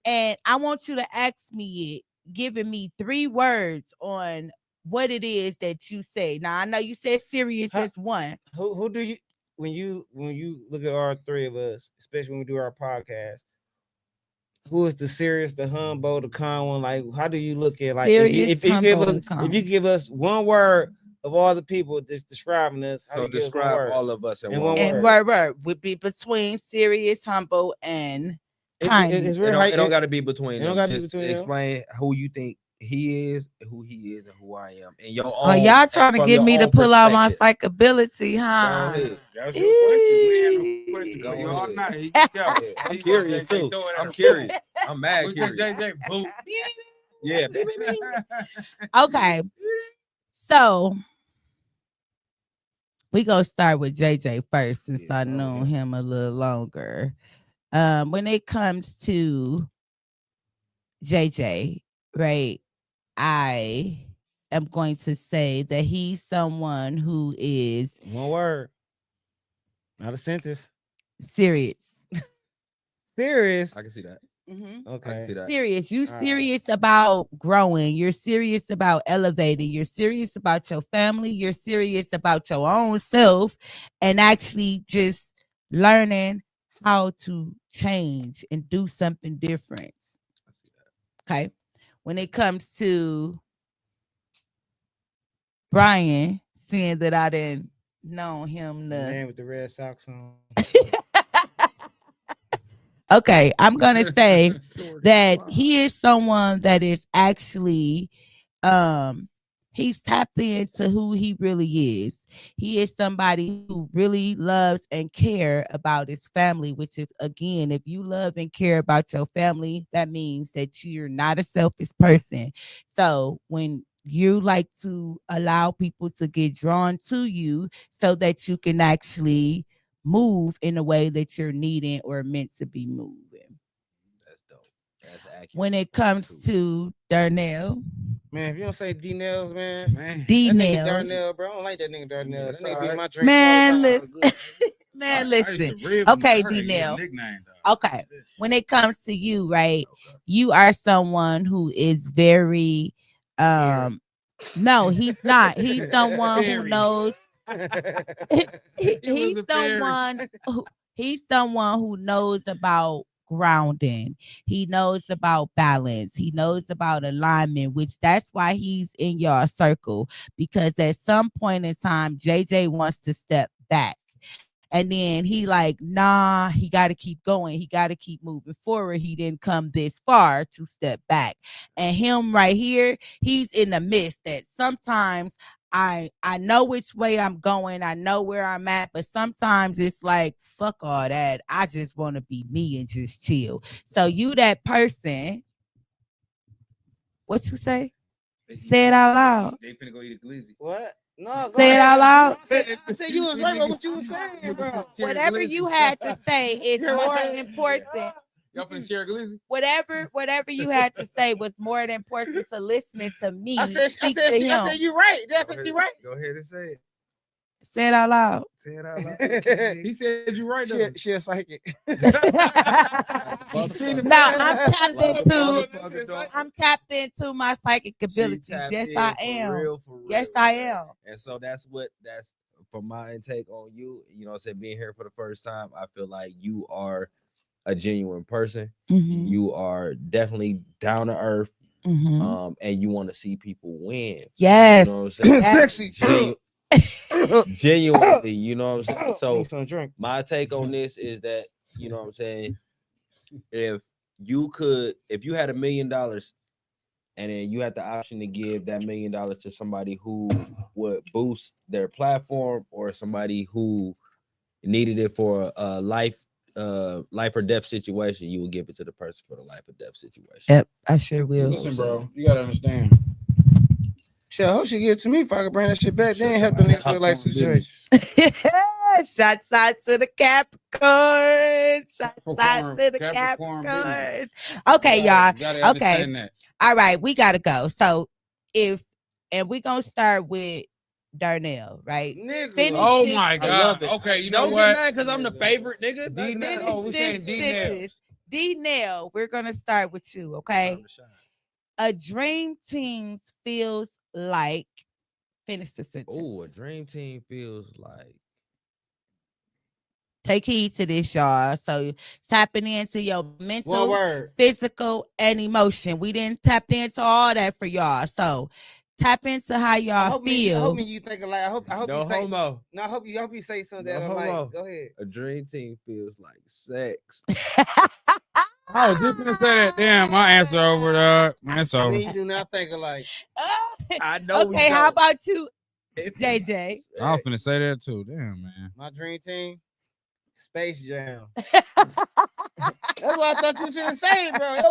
and I want you to ask me it, giving me 3 words on what it is that you say. Now I know you said serious as one. Who do you? when you look at our three of us, especially when we do our podcast, who is the serious, the humble, the calm one? Like, how do you look at like if you give us one word of all the people that's describing us? How So do you describe all of us in one and word. word would be between serious, humble, and kind. It don't got to be between them. Just explain them. who you think he is, who he is, and who I am. And your own. Oh, y'all trying to get me to pull out my psychability, huh? Go ahead. That's your question. We had no question for you all night. I'm curious too. I'm curious. I'm mad curious. JJ boot. Yeah. Okay. So we gonna start with JJ first, since I know him a little longer. When it comes to JJ, right, I am going to say that he's someone who is one word, not a sentence. Serious. Serious. I can see that. Mm-hmm. Okay. Serious. You serious about growing. You're serious about elevating. You're serious about your family. You're serious about your own self, and actually just learning how to change and do something different. I see that. Okay. When it comes to Brian, seeing that I didn't know him, the man with the red socks on. Okay, I'm gonna say that he is someone that is actually he's tapped into who he really is. He is somebody who really loves and care about his family, which if you love and care about your family, that means that you're not a selfish person. So when you like to allow people to get drawn to you so that you can actually move in a way that you're needing or meant to be moving. That's dope. That's accurate. When it comes to Darnell, man, if you don't say D-Nellz, man. D-Nellz. Darnell, bro. I don't like that nigga Darnell. That nigga be in my drink. Man, listen. Okay, D-Nellz. Okay. When it comes to you, right? You are someone who is very no, he's not. He's someone who knows. He's someone who knows about grounding. He knows about balance. He knows about alignment, which that's why he's in your circle, because at some point in time JJ wants to step back, and then he like, nah, he got to keep going. He got to keep moving forward. He didn't come this far to step back. And him right here, he's in the midst that sometimes I know which way I'm going. I know where I'm at, but sometimes it's like, fuck all that. I just want to be me and just chill. So you that person, what you say? Say it out loud. They finna go eat a glizzy. What? No, say it out loud. I said you was right about what you was saying, bro. Whatever you had to say is more important. Y'all finna share a glizzy? Whatever you had to say was more than important to listening to me. I said you right. That's you right. Go ahead and say it. Say it out loud. Say it out loud. He said you right though. She a psychic. No, I'm tapped into my psychic abilities. Yes, I am. For real, yes, I am. And so that's from my intake on you. You know, being here for the first time, I feel like you are a genuine person. Mm-hmm. You are definitely down to earth. Mm-hmm. And you want to see people win. Yes. You know what I'm saying? Sexy. Genuinely, you know what I'm saying? So my take on this is that, you know what I'm saying, if you had $1 million and then you had the option to give that $1 million to somebody who would boost their platform or somebody who needed it for a life or death situation, you would give it to the person for the life or death situation. Yep, I sure will. Listen, bro, you gotta understand. Shit, I hope she give it to me if I can bring that shit back. They ain't help the niggas with life situation. Shots out to the Capricorn. Shots out to the Capricorn. Okay, y'all. Okay. All right, we gotta go. So we're gonna start with Darnell, right? Nigga. Oh my God. Okay, you know what? Because I'm the favorite nigga. D-Nellz. We saying D-Nellz. D-Nellz, we're gonna start with you, okay? A dream team feels like. Finish the sentence. Oh, a dream team feels like Take heed to this, y'all. So tapping into your mental, physical, and emotion. We didn't tap into all that for y'all. So tap into how y'all feel. I hope you think like I hope no you say homo. No, I hope you say something that like go ahead. A dream team feels like sex. I was just gonna say that. Damn, my answer over there. That's over. You do not think alike. I know. Okay, how about you, JJ? I was gonna say that too. Damn, man. My dream team, Space Jam. That's what I thought you should say, bro.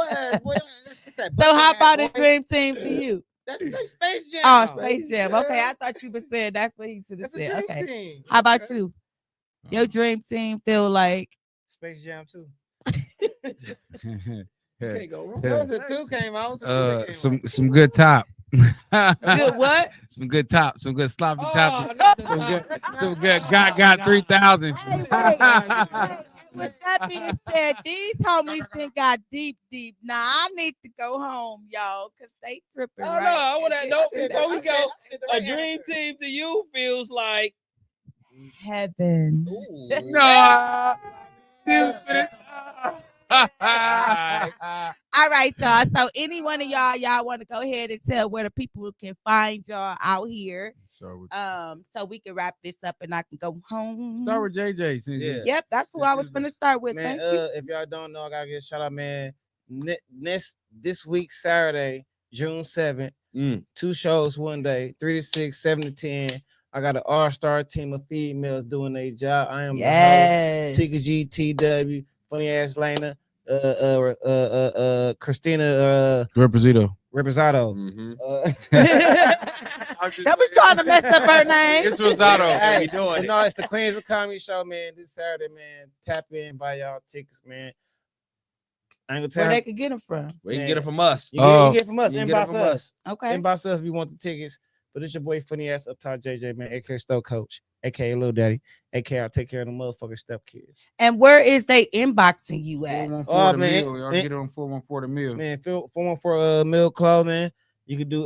So how about a dream team for you? That's Space Jam. Oh, Space Jam. Okay, I thought you were saying that's what he should have said. Okay. Team. How about you? Your dream team feel like Space Jam too. Can't go wrong. Two came out. Some good top. Good what? Some good top. Some good sloppy top. Some good got 3,000. Hey, with that being said, these homies think got deep. Now I need to go home, y'all, because they tripping. Oh, right? No, I want to know. So we go. A dream team to you feels like heaven. No. All right, y'all. So any one of y'all want to go ahead and tell where the people can find y'all out here. So we can wrap this up and I can go home. Start with JJ. Yep, that's who I was gonna start with. Man, thank you. If y'all don't know, I gotta get a shout out, man. This week, Saturday, June 7th, 2 shows one day, 3 to 6, 7 to 10. I got an all-star team of females doing their job. I am the host, Tika GTW, Funny Ass Lena, Christina Reposito. Mm-hmm. Don't be trying to mess up her name. It's Rosato. Hey, doing no, it's the Queens of Comedy Show, man. This Saturday, man. Tap in, buy y'all tickets, man. I ain't gonna tell where they can get them from. We can get them from us. You get from us. Inbox us. Okay. Inbox us. We want the tickets. But it's your boy Funny Ass Up Top JJ, man, aka Stoke Coach, aka Lil Daddy, aka I'll take care of the motherfucking step kids. And where is they inboxing you at? Oh man, y'all get it on 414 the Mill. Man, 414 Mill Clothing. You could do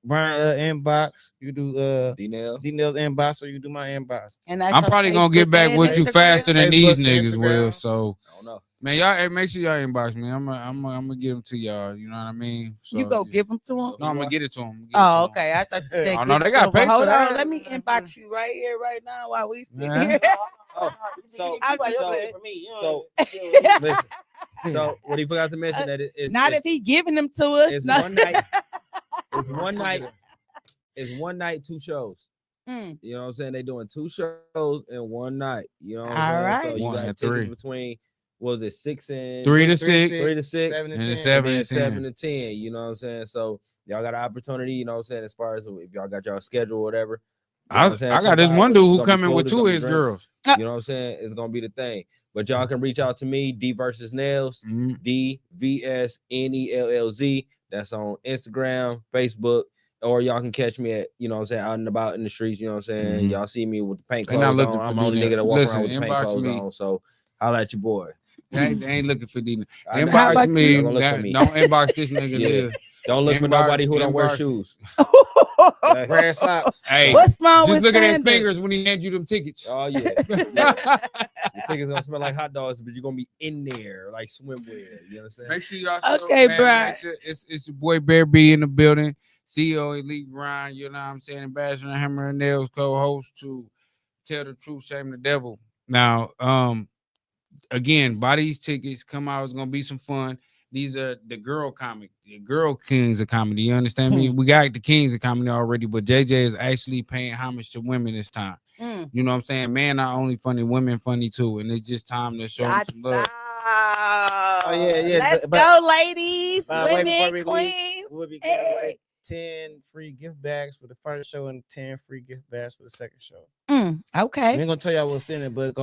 Brian inbox. You could do D-Nellz inbox, or you can do my inbox. And I'm probably gonna get back with you faster than these niggas will. So I don't know. Man, y'all make sure y'all inbox me. I'm gonna give them to y'all. You know what I mean? So, you go give them to them? No, I'm gonna get it to them. Oh, okay. I thought you said. Oh no, they got paper. Hold on, let me inbox you right here, right now, while we sit here. So what he forgot to mention that it's not if he giving them to us. It's one night. It's one night, 2 shows. You know what I'm saying? They doing 2 shows in one night. You know what I'm saying? All right. So you got tickets between. Was it 6 and 3 to 6, 3 to 6, 7 and 10. 7 to 10. You know what I'm saying? So y'all got an opportunity. You know what I'm saying? As far as if y'all got y'all schedule or whatever. I got this one dude who coming with 2 of his girls. You know what I'm saying? It's gonna be the thing. But y'all can reach out to me, D versus Nellz, DVSNELLZ. That's on Instagram, Facebook, or y'all can catch me at, you know what I'm saying, out and about in the streets. You know what I'm saying? Y'all see me with the paint clothes on. I'm the only nigga that walk around with the paint clothes on. So holla at your boy. They ain't looking for D. Inbox me. Don't inbox this nigga. Yeah. Don't look for nobody who don't wear shoes. Red socks. Hey, what's wrong just with look at his fingers when he hands you them tickets. Oh yeah. The tickets gonna smell like hot dogs, but you're gonna be in there like swimwear. You understand? Make sure y'all. Okay, bro. It's your boy Bear B in the building. CEO Elite Grind. You know what I'm saying? Ambassador Hammer and Nails, co-host to Tell the Truth, Shame the Devil. Now, again, buy these tickets. Come out. It's gonna be some fun. These are the girl kings of comedy. You understand me? We got the kings of comedy already, but JJ is actually paying homage to women this time. You know what I'm saying? Man, not only funny, women funny too. And it's just time to show them some love. Oh yeah. Let's go, ladies, women, queens. We'll be giving away 10 free gift bags for the first show and 10 free gift bags for the second show. Okay. We ain't gonna tell y'all what's in it, but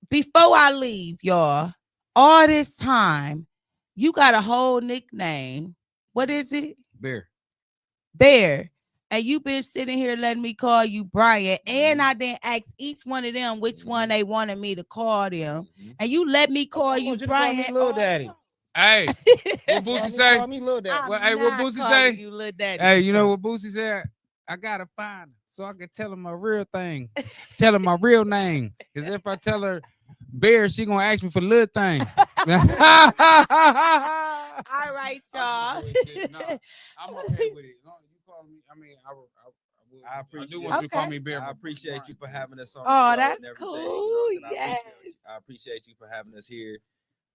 before I leave, y'all, all this time, you got a whole nickname. What is it? Bear. And you've been sitting here letting me call you Brian. And I didn't ask each one of them which one they wanted me to call them. And you let me call you Brian. Call me Lil Daddy. Hey, what Boosie say? Call me Lil Daddy. Hey, what Boosie say? You Lil Daddy. Hey, you know what Boosie said? I gotta find her. so I can tell her my real thing. Tell her my real name. Because if I tell her Bear, she gonna ask me for little things. All right, y'all. I'm okay with it. You call me. I mean, I do want you to call me Bear. I appreciate you for having us on. Oh, the show that's and everything, cool. You know what I'm saying? Yes. I appreciate you for having us here.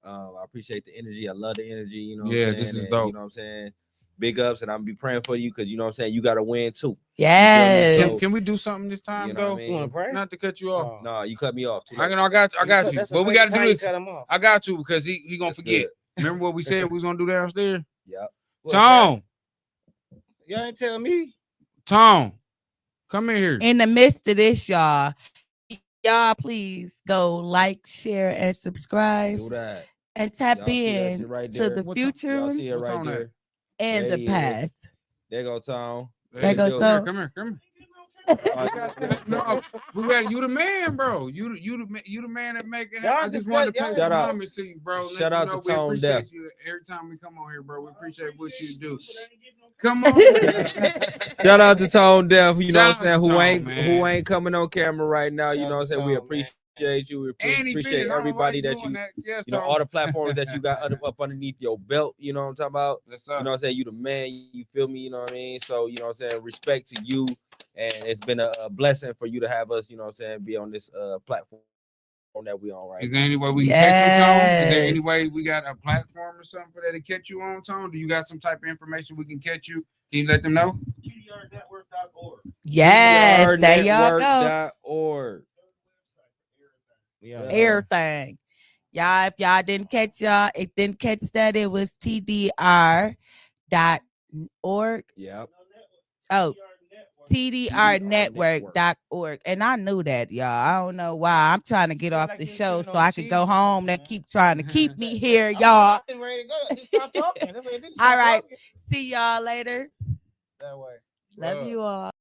I appreciate the energy. I love the energy. You know what Yeah, I'm saying? this is And, dope. you know what I'm saying? Big ups, and I'm be praying for you because you know what I'm saying. You got to win too. Yes. So, Can we do something this time, you know though? what I mean? You want to pray? Not to cut you off. No, you cut me off. Too I late. got you. But we got to do this. Cut him off. I got you because he gonna That's forget. good. Remember what we said we was gonna do downstairs? Yep. Tom, Y'all ain't tell me. Tom, come in here. In the midst of this, y'all please go like, share, and subscribe. Do that. And tap Y'all see that in shit right to there? the What's future Y'all see it What's right on there. and There the he is. past. There go Tom. There goes Come Tom. Come here. No, we got you the man, bro. You the man that make it happen. I just wanted to pay Shout out. homage to you, bro. Shout out to we Tone appreciate Deaf. you every time we come on here, bro. We appreciate what you do. Come on. Shout out to Tone Deaf, you know Shout what I'm out saying, to who Tone, ain't coming on camera right now, you Shout know what I'm out saying? to We Tone, appreciate you. We And he appreciate fitted. I don't know why everybody he that doing you that. Yes, you know, Tom. all the platforms that you got up underneath your belt, you know what I'm talking about? Yes, sir. You know what I'm saying? You the man, you feel me, you know what I mean? So, you know what I'm saying, respect to you, and it's been a blessing for you to have us, you know what I'm saying, be on this platform that we on right Is now. there any way we can catch you, Tone? Is there Yes. any way we got a platform or something for that to catch you on, Tone? Do you got some type of information we can catch you? Can you let them know? Yes, there y'all go. TDRnetwork.org. Yeah. Everything. Y'all, if y'all didn't catch that, it was TDR.org. Yep. Oh, TDRnetwork.org. And I knew that, y'all. I don't know why. I'm trying to get off the show so I could go home. They keep trying to keep me here, y'all. All right. See y'all later. That way. Love you all.